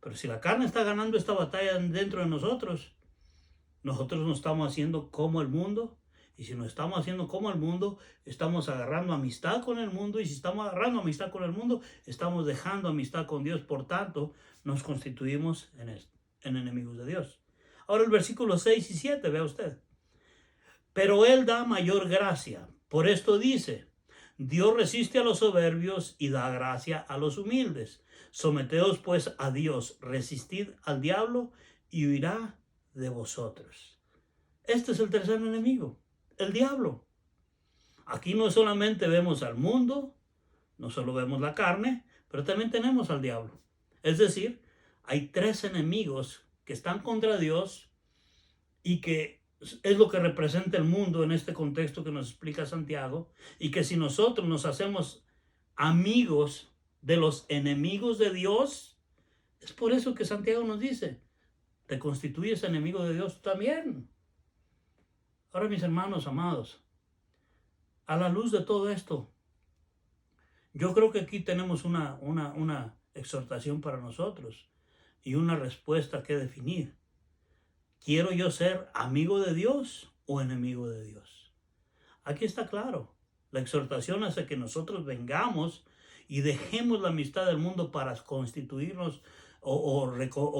Pero si la carne está ganando esta batalla dentro de nosotros nos estamos haciendo como el mundo. Y si nos estamos haciendo como el mundo, estamos agarrando amistad con el mundo. Y si estamos agarrando amistad con el mundo, estamos dejando amistad con Dios. Por tanto, nos constituimos en enemigos de Dios. Ahora el versículo 6 y 7, vea usted. Pero Él da mayor gracia. Por esto dice, Dios resiste a los soberbios y da gracia a los humildes. Someteos pues a Dios, resistid al diablo y huirá de vosotros. Este es el tercer enemigo, el diablo. Aquí no solamente vemos al mundo, no solo vemos la carne, pero también tenemos al diablo. Es decir, hay tres enemigos que están contra Dios y que es lo que representa el mundo en este contexto que nos explica Santiago, y que si nosotros nos hacemos amigos de los enemigos de Dios, es por eso que Santiago nos dice, te constituyes enemigo de Dios también. Ahora, mis hermanos amados, a la luz de todo esto, yo creo que aquí tenemos una exhortación para nosotros y una respuesta que definir. ¿Quiero yo ser amigo de Dios o enemigo de Dios? Aquí está claro. La exhortación hace que nosotros vengamos y dejemos la amistad del mundo para constituirnos o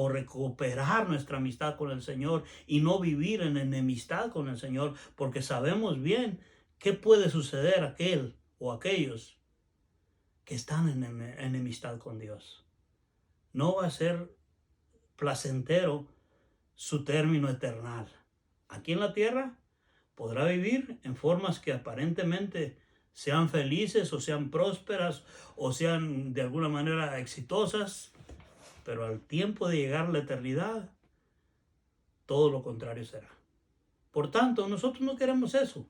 recuperar nuestra amistad con el Señor y no vivir en enemistad con el Señor, porque sabemos bien qué puede suceder a aquel o aquellos que están en enemistad con Dios. No va a ser placentero su término eternal. Aquí en la tierra podrá vivir en formas que aparentemente sean felices o sean prósperas o sean de alguna manera exitosas, pero al tiempo de llegar a la eternidad, todo lo contrario será. Por tanto, nosotros no queremos eso.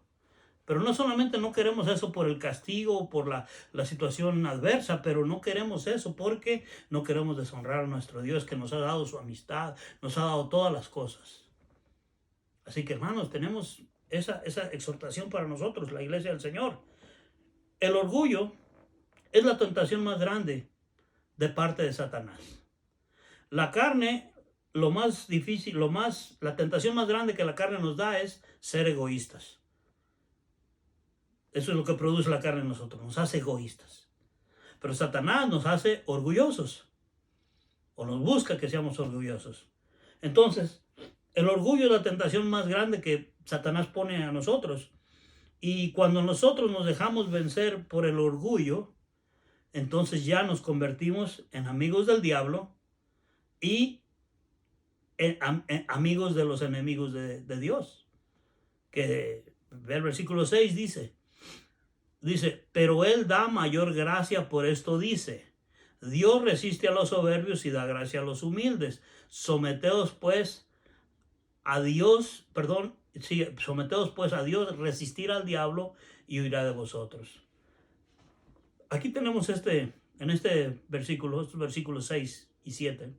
Pero no solamente no queremos eso por el castigo o por la situación adversa, pero no queremos eso porque no queremos deshonrar a nuestro Dios que nos ha dado su amistad, nos ha dado todas las cosas. Así que, hermanos, tenemos esa exhortación para nosotros, la iglesia del Señor. El orgullo es la tentación más grande de parte de Satanás. La carne, lo más difícil, la tentación más grande que la carne nos da es ser egoístas. Eso es lo que produce la carne en nosotros, nos hace egoístas. Pero Satanás nos hace orgullosos, o nos busca que seamos orgullosos. Entonces, el orgullo es la tentación más grande que Satanás pone a nosotros. Y cuando nosotros nos dejamos vencer por el orgullo, entonces ya nos convertimos en amigos del diablo y en amigos de los enemigos de Dios. Que el versículo 6 dice, pero Él da mayor gracia, por esto dice, Dios resiste a los soberbios y da gracia a los humildes. Someteos pues a Dios, resistir al diablo y huirá de vosotros. Aquí tenemos en este versículo, estos versículos 6 y 7,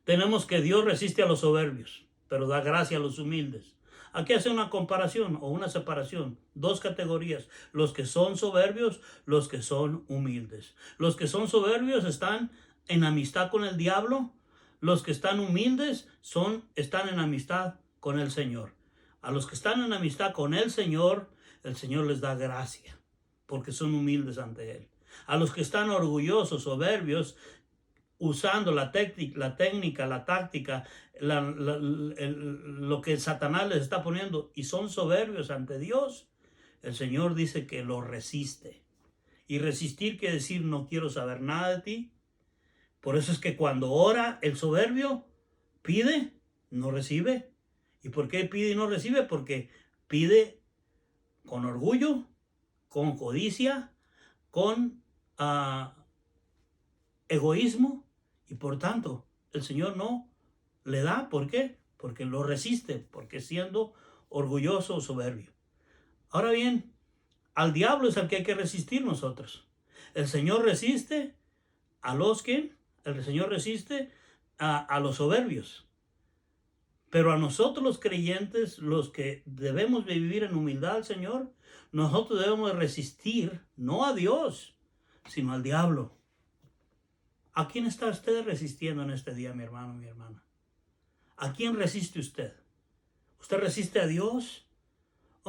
tenemos que Dios resiste a los soberbios, pero da gracia a los humildes. Aquí hace una comparación o una separación, dos categorías, los que son soberbios, los que son humildes. Los que son soberbios están en amistad con el diablo, los que están humildes están en amistad con el Señor. A los que están en amistad con el Señor les da gracia, porque son humildes ante Él. A los que están orgullosos, soberbios, usando la técnica, la táctica, lo que Satanás les está poniendo y son soberbios ante Dios, el Señor dice que lo resiste. Y resistir quiere decir no quiero saber nada de ti, Por eso es que cuando ora el soberbio, pide, no recibe. ¿Y por qué pide y no recibe? Porque pide con orgullo, con codicia, con egoísmo, y por tanto el Señor no le da. ¿Por qué? Porque lo resiste, porque siendo orgulloso o soberbio. Ahora bien, al diablo es al que hay que resistir nosotros. El Señor resiste a los que, el Señor resiste a los soberbios. Pero a nosotros los creyentes, los que debemos de vivir en humildad al Señor, nosotros debemos de resistir, no a Dios, sino al diablo. ¿A quién está usted resistiendo en este día, mi hermano, mi hermana? ¿A quién resiste usted? ¿Usted resiste a Dios?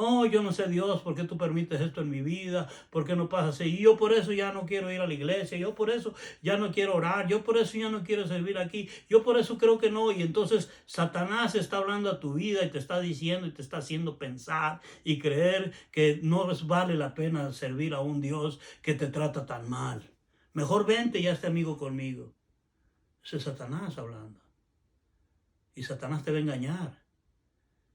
Oh, yo no sé, Dios, ¿por qué tú permites esto en mi vida? ¿Por qué no pasa así? Y yo por eso ya no quiero ir a la iglesia, yo por eso ya no quiero orar, yo por eso ya no quiero servir aquí, yo por eso creo que no. Y entonces Satanás está hablando a tu vida y te está diciendo y te está haciendo pensar y creer que no vale la pena servir a un Dios que te trata tan mal. Mejor vente y hazte amigo conmigo. Ese es Satanás hablando. Y Satanás te va a engañar.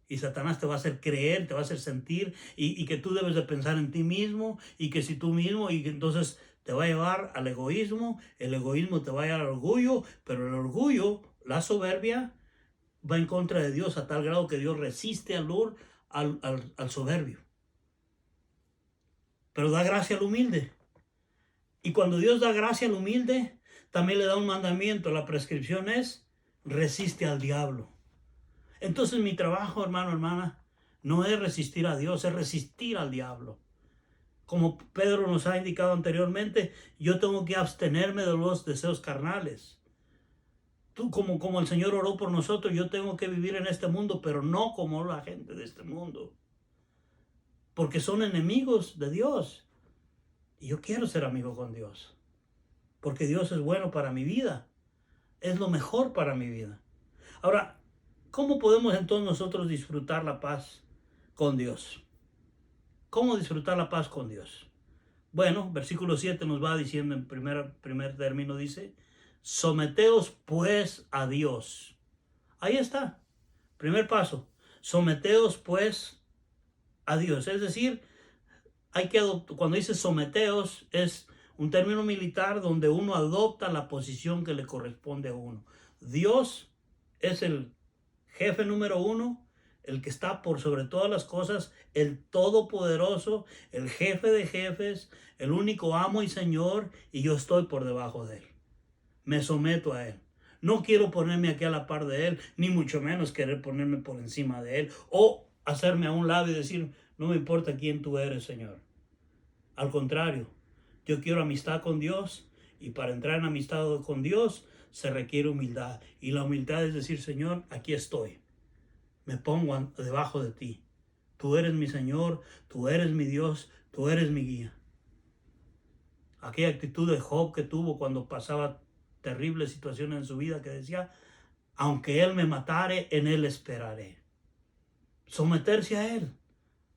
Y Satanás te va a hacer creer, te va a hacer sentir y que tú debes de pensar en ti mismo y que si tú mismo, y que entonces te va a llevar al egoísmo, el egoísmo te va a llevar al orgullo, pero el orgullo, la soberbia, va en contra de Dios a tal grado que Dios resiste al soberbio. Pero da gracia al humilde. Y cuando Dios da gracia al humilde, también le da un mandamiento. La prescripción es, resiste al diablo. Entonces mi trabajo, hermano, hermana, no es resistir a Dios, es resistir al diablo. Como Pedro nos ha indicado anteriormente, yo tengo que abstenerme de los deseos carnales. Tú, como el Señor oró por nosotros, yo tengo que vivir en este mundo, pero no como la gente de este mundo. Porque son enemigos de Dios. Y yo quiero ser amigo con Dios. Porque Dios es bueno para mi vida. Es lo mejor para mi vida. Ahora, ¿cómo podemos entonces nosotros disfrutar la paz con Dios? ¿Cómo disfrutar la paz con Dios? Bueno, versículo 7 nos va diciendo en primer término, dice, someteos pues a Dios. Ahí está, primer paso, someteos pues a Dios. Es decir, cuando dice someteos es un término militar donde uno adopta la posición que le corresponde a uno. Dios es el jefe número uno, el que está por sobre todas las cosas, el todopoderoso, el jefe de jefes, el único amo y señor, y yo estoy por debajo de él. Me someto a él. No quiero ponerme aquí a la par de él, ni mucho menos querer ponerme por encima de él, o hacerme a un lado y decir, no me importa quién tú eres, Señor. Al contrario, yo quiero amistad con Dios, y para entrar en amistad con Dios se requiere humildad. Y la humildad es decir, Señor, aquí estoy. Me pongo debajo de ti. Tú eres mi Señor, tú eres mi Dios, tú eres mi guía. Aquella actitud de Job que tuvo cuando pasaba terribles situaciones en su vida, que decía, aunque él me matare, en él esperaré. Someterse a él,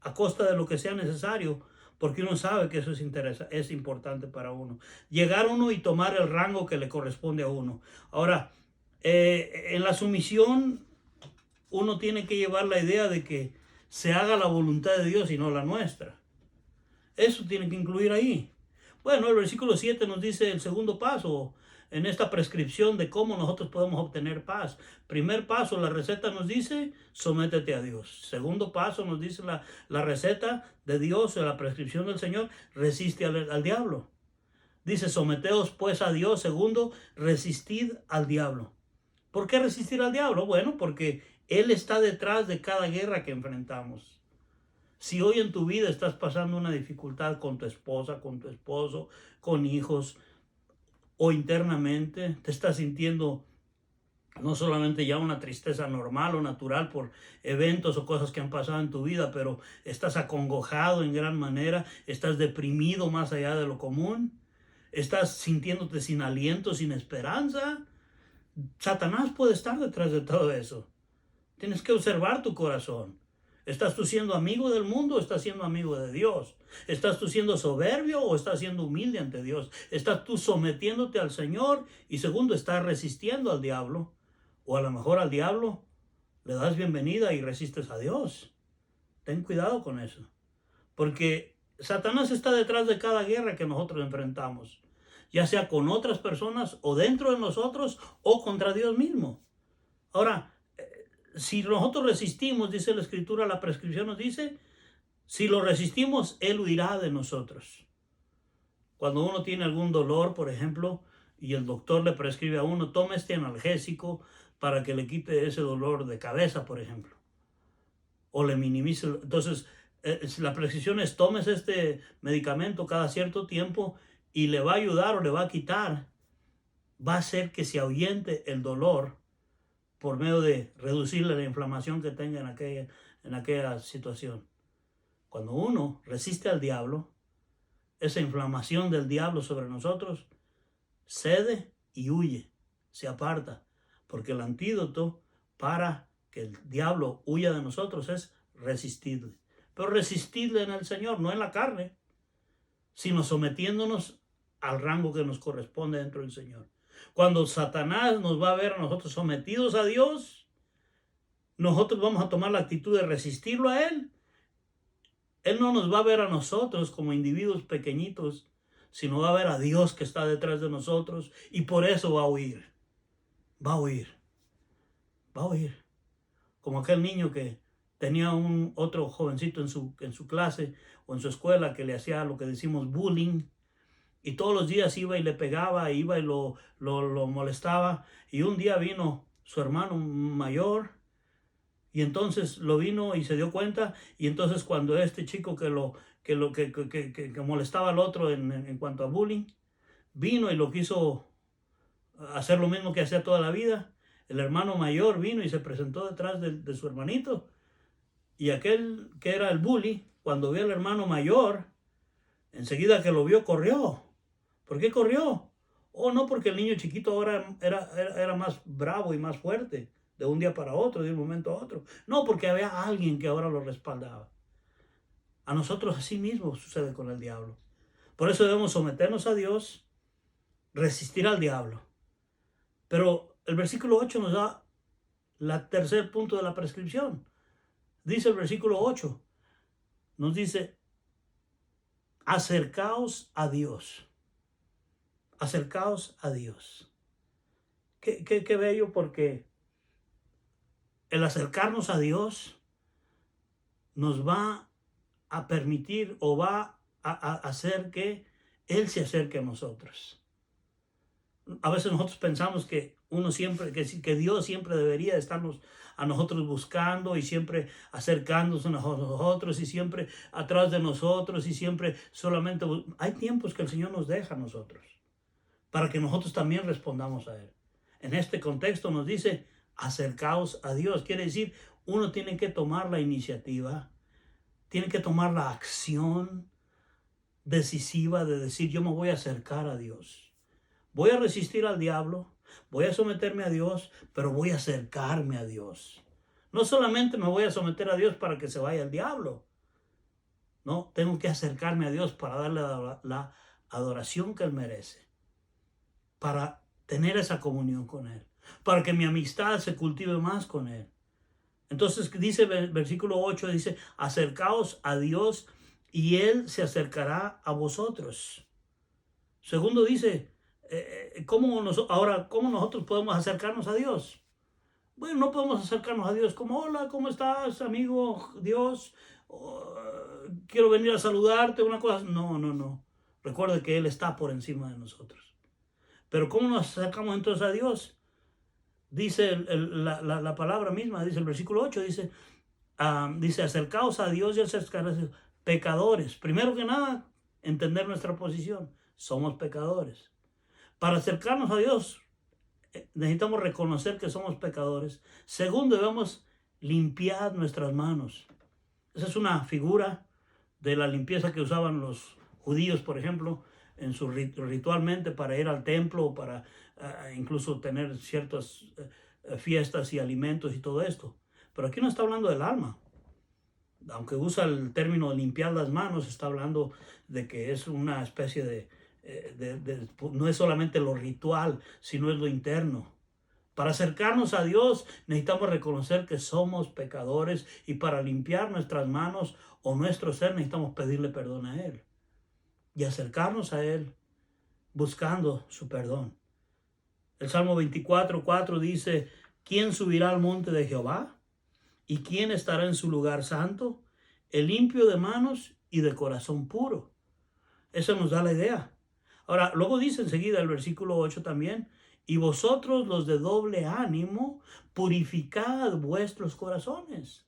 a costa de lo que sea necesario, porque uno sabe que eso es importante para uno. Llegar uno y tomar el rango que le corresponde a uno. Ahora, en la sumisión, uno tiene que llevar la idea de que se haga la voluntad de Dios y no la nuestra. Eso tiene que incluir ahí. Bueno, el versículo 7 nos dice el segundo paso en esta prescripción de cómo nosotros podemos obtener paz. Primer paso, la receta nos dice, sométete a Dios. Segundo paso nos dice la receta de Dios, la prescripción del Señor, resiste al diablo. Dice, someteos pues a Dios. Segundo, resistid al diablo. ¿Por qué resistir al diablo? Bueno, porque Él está detrás de cada guerra que enfrentamos. Si hoy en tu vida estás pasando una dificultad con tu esposa, con tu esposo, con hijos, o internamente te estás sintiendo no solamente ya una tristeza normal o natural por eventos o cosas que han pasado en tu vida, pero estás acongojado en gran manera, estás deprimido más allá de lo común, estás sintiéndote sin aliento, sin esperanza, Satanás puede estar detrás de todo eso. Tienes que observar tu corazón. ¿Estás tú siendo amigo del mundo o estás siendo amigo de Dios? ¿Estás tú siendo soberbio o estás siendo humilde ante Dios? ¿Estás tú sometiéndote al Señor? Y segundo, ¿estás resistiendo al diablo? O a lo mejor al diablo le das bienvenida y resistes a Dios. Ten cuidado con eso. Porque Satanás está detrás de cada guerra que nosotros enfrentamos, ya sea con otras personas o dentro de nosotros o contra Dios mismo. Ahora, si nosotros resistimos, dice la Escritura, la prescripción nos dice, si lo resistimos, Él huirá de nosotros. Cuando uno tiene algún dolor, por ejemplo, y el doctor le prescribe a uno, tome este analgésico para que le quite ese dolor de cabeza, por ejemplo, o le minimice. Entonces, la prescripción es, tomes este medicamento cada cierto tiempo y le va a ayudar o le va a quitar, va a hacer que se ahuyente el dolor por medio de reducirle la inflamación que tenga en aquella situación. Cuando uno resiste al diablo, esa inflamación del diablo sobre nosotros cede y huye, se aparta, porque el antídoto para que el diablo huya de nosotros es resistirle. Pero resistirle en el Señor, no en la carne, sino sometiéndonos al rango que nos corresponde dentro del Señor. Cuando Satanás nos va a ver a nosotros sometidos a Dios, nosotros vamos a tomar la actitud de resistirlo a Él. Él no nos va a ver a nosotros como individuos pequeñitos, sino va a ver a Dios que está detrás de nosotros y por eso va a huir. Va a huir. Va a huir. Como aquel niño que tenía otro jovencito en su clase o en su escuela que le hacía lo que decimos bullying. Y todos los días iba y le pegaba, iba y lo molestaba. Y un día vino su hermano mayor y entonces lo vino y se dio cuenta. Y entonces cuando este chico que molestaba al otro en cuanto a bullying, vino y lo quiso hacer lo mismo que hacía toda la vida, el hermano mayor vino y se presentó detrás de su hermanito. Y aquel que era el bully, cuando vio al hermano mayor, enseguida que lo vio, corrió. ¿Por qué corrió? Oh, no, porque el niño chiquito ahora era más bravo y más fuerte, de un día para otro, de un momento a otro. No, porque había alguien que ahora lo respaldaba. A nosotros así mismo sucede con el diablo. Por eso debemos someternos a Dios, resistir al diablo. Pero el versículo 8 nos da el tercer punto de la prescripción. Dice el versículo 8, nos dice, acercaos a Dios. Acercaos a Dios. Qué bello, porque el acercarnos a Dios nos va a permitir o va a hacer que Él se acerque a nosotros. A veces nosotros pensamos que que Dios siempre debería estarnos a nosotros buscando y siempre acercándose a nosotros y siempre atrás de nosotros y siempre solamente. Hay tiempos que el Señor nos deja a nosotros para que nosotros también respondamos a Él. En este contexto nos dice, acercaos a Dios. Quiere decir, uno tiene que tomar la iniciativa, tiene que tomar la acción decisiva de decir, yo me voy a acercar a Dios. Voy a resistir al diablo, voy a someterme a Dios, pero voy a acercarme a Dios. No solamente me voy a someter a Dios para que se vaya el diablo. No, tengo que acercarme a Dios para darle la adoración que Él merece. Para tener esa comunión con Él. Para que mi amistad se cultive más con Él. Entonces dice el versículo 8, dice, acercaos a Dios y Él se acercará a vosotros. Segundo dice, ¿cómo nosotros podemos acercarnos a Dios? Bueno, no podemos acercarnos a Dios como, hola, ¿cómo estás, amigo Dios? Quiero venir a saludarte, una cosa. No. Recuerde que Él está por encima de nosotros. Pero ¿cómo nos acercamos entonces a Dios? Dice la palabra misma, dice el versículo 8, dice, acercaos a Dios y acercaos a pecadores. Primero que nada, entender nuestra posición. Somos pecadores. Para acercarnos a Dios, necesitamos reconocer que somos pecadores. Segundo, debemos limpiar nuestras manos. Esa es una figura de la limpieza que usaban los judíos, por ejemplo, en su ritualmente para ir al templo o para incluso tener ciertas fiestas y alimentos y todo esto. Pero aquí no está hablando del alma. aunque usa el término limpiar las manos, está hablando de que es una especie no es solamente lo ritual, sino es lo interno. Para acercarnos a Dios necesitamos reconocer que somos pecadores y para limpiar nuestras manos o nuestro ser necesitamos pedirle perdón a Él y acercarnos a Él buscando su perdón. El Salmo 24:4 dice, ¿quién subirá al monte de Jehová? ¿Y quién estará en su lugar santo? El limpio de manos y de corazón puro. Eso nos da la idea. Ahora, luego dice enseguida el versículo 8 también, y vosotros los de doble ánimo, purificad vuestros corazones.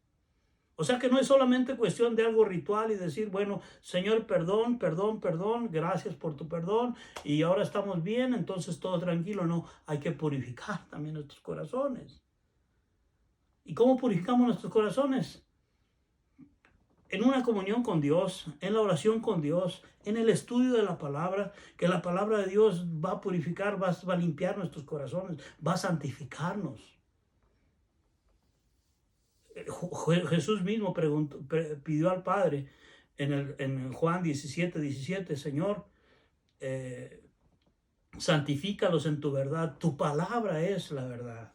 O sea que no es solamente cuestión de algo ritual y decir, bueno, Señor, perdón, perdón, perdón, gracias por tu perdón y ahora estamos bien, entonces todo tranquilo. No, hay que purificar también nuestros corazones. ¿Y cómo purificamos nuestros corazones? En una comunión con Dios, en la oración con Dios, en el estudio de la palabra, que la palabra de Dios va a purificar, va a limpiar nuestros corazones, va a santificarnos. Jesús mismo pidió al Padre en Juan 17:17, Señor, santifícalos en tu verdad, tu palabra es la verdad.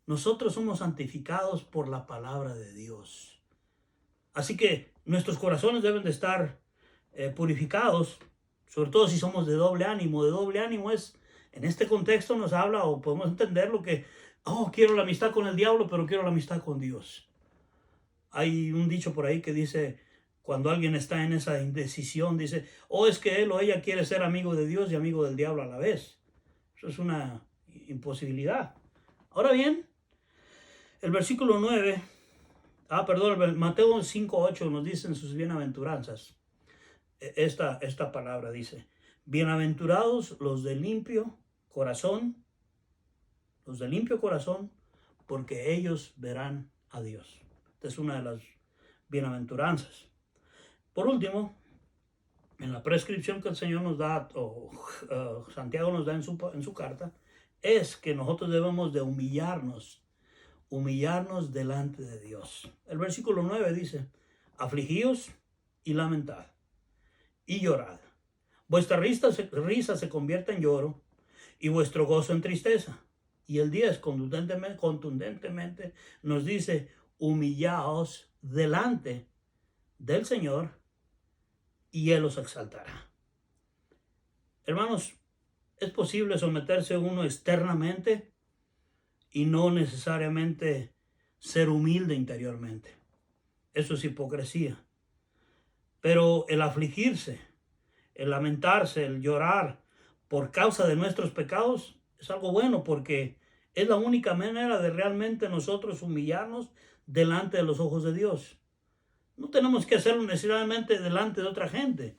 Nosotros somos santificados por la palabra de Dios. Así que nuestros corazones deben de estar purificados, sobre todo si somos de doble ánimo. De doble ánimo es, en este contexto nos habla, o podemos entender lo que, quiero la amistad con el diablo, pero quiero la amistad con Dios. Hay un dicho por ahí que dice, cuando alguien está en esa indecisión, dice, es que él o ella quiere ser amigo de Dios y amigo del diablo a la vez. Eso es una imposibilidad. Ahora bien, el versículo 9, Mateo 5:8 nos dice en sus bienaventuranzas, esta palabra dice, bienaventurados los de limpio corazón, porque ellos verán a Dios. Esta es una de las bienaventuranzas. Por último, en la prescripción que el Señor nos da, Santiago nos da en su carta, es que nosotros debemos de humillarnos delante de Dios. El versículo 9 dice, afligíos y lamentad y llorad. Vuestra risa se convierta en lloro y vuestro gozo en tristeza. Y el 10 contundentemente nos dice, humillaos delante del Señor y Él os exaltará. Hermanos, es posible someterse uno externamente y no necesariamente ser humilde interiormente. Eso es hipocresía. Pero el afligirse, el lamentarse, el llorar por causa de nuestros pecados es algo bueno, porque es la única manera de realmente nosotros humillarnos delante de los ojos de Dios. No tenemos que hacerlo necesariamente delante de otra gente,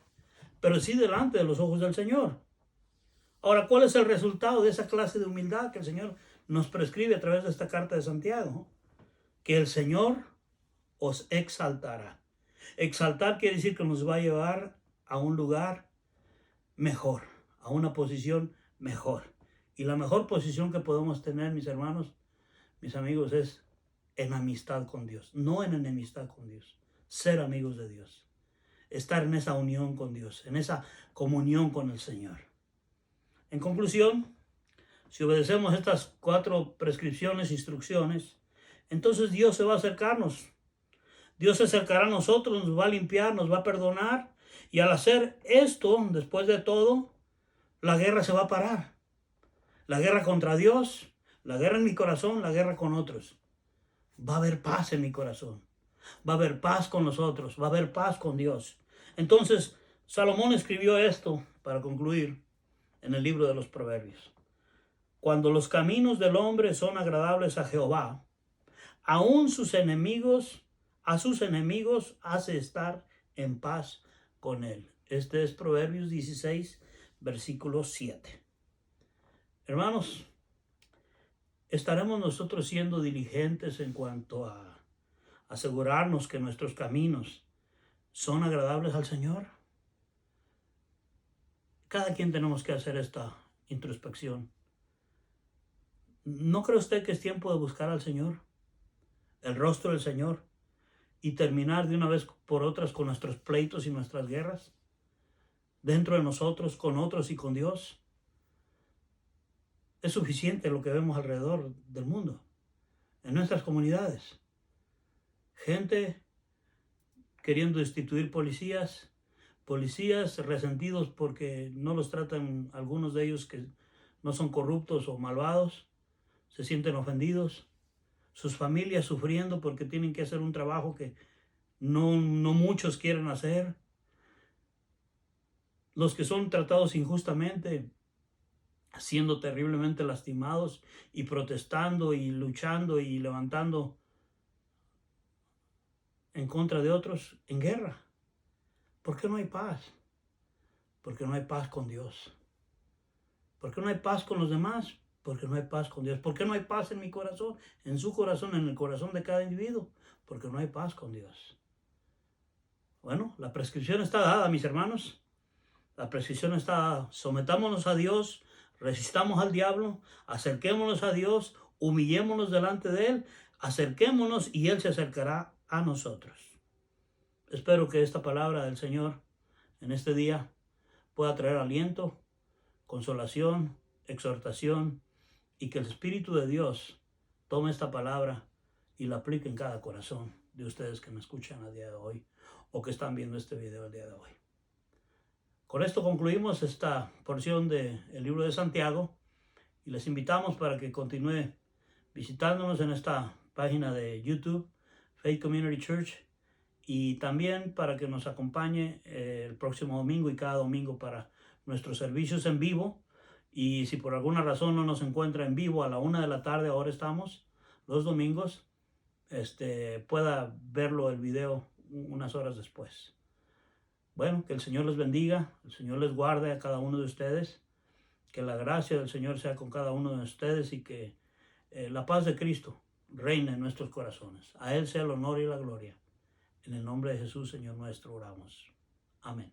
pero sí delante de los ojos del Señor. Ahora, ¿cuál es el resultado de esa clase de humildad que el Señor nos prescribe a través de esta carta de Santiago? Que el Señor os exaltará. Exaltar quiere decir que nos va a llevar a un lugar mejor, a una posición mejor. Y la mejor posición que podemos tener, mis hermanos, mis amigos, es en amistad con Dios, no en enemistad con Dios. Ser amigos de Dios, estar en esa unión con Dios, en esa comunión con el Señor. En conclusión, si obedecemos estas 4 prescripciones, instrucciones, entonces Dios se va a acercarnos. Dios se acercará a nosotros, nos va a limpiar, nos va a perdonar. Y al hacer esto, después de todo, la guerra se va a parar. La guerra contra Dios, la guerra en mi corazón, la guerra con otros. Va a haber paz en mi corazón. Va a haber paz con los otros. Va a haber paz con Dios. Entonces, Salomón escribió esto, para concluir, en el libro de los Proverbios. Cuando los caminos del hombre son agradables a Jehová, aún a sus enemigos hace estar en paz con él. Este es Proverbios 16, versículo 7. Hermanos, ¿estaremos nosotros siendo diligentes en cuanto a asegurarnos que nuestros caminos son agradables al Señor? Cada quien tenemos que hacer esta introspección. ¿No cree usted que es tiempo de buscar al Señor, el rostro del Señor, y terminar de una vez por otras con nuestros pleitos y nuestras guerras? Dentro de nosotros, con otros y con Dios. Es suficiente lo que vemos alrededor del mundo, en nuestras comunidades. Gente queriendo destituir policías resentidos porque no los tratan, algunos de ellos que no son corruptos o malvados, se sienten ofendidos. Sus familias sufriendo porque tienen que hacer un trabajo que no muchos quieren hacer. Los que son tratados injustamente, siendo terriblemente lastimados y protestando y luchando y levantando en contra de otros en guerra. ¿Por qué no hay paz? Porque no hay paz con Dios. ¿Por qué no hay paz con los demás? Porque no hay paz con Dios. ¿Por qué no hay paz en mi corazón, en su corazón, en el corazón de cada individuo? Porque no hay paz con Dios. Bueno, la prescripción está dada, mis hermanos. La prescripción está dada. Sometámonos a Dios, resistamos al diablo, acerquémonos a Dios, humillémonos delante de Él, acerquémonos y Él se acercará a nosotros. Espero que esta palabra del Señor en este día pueda traer aliento, consolación, exhortación, y que el Espíritu de Dios tome esta palabra y la aplique en cada corazón de ustedes que me escuchan a día de hoy o que están viendo este video el día de hoy. Con esto concluimos esta porción del libro de Santiago y les invitamos para que continúe visitándonos en esta página de YouTube, Faith Community Church, y también para que nos acompañe el próximo domingo y cada domingo para nuestros servicios en vivo. Y si por alguna razón no nos encuentra en vivo a la 1 de la tarde, ahora estamos los domingos, pueda verlo el video unas horas después. Bueno, que el Señor les bendiga, el Señor les guarde a cada uno de ustedes, que la gracia del Señor sea con cada uno de ustedes y que la paz de Cristo reine en nuestros corazones. A Él sea el honor y la gloria. En el nombre de Jesús, Señor nuestro, oramos. Amén.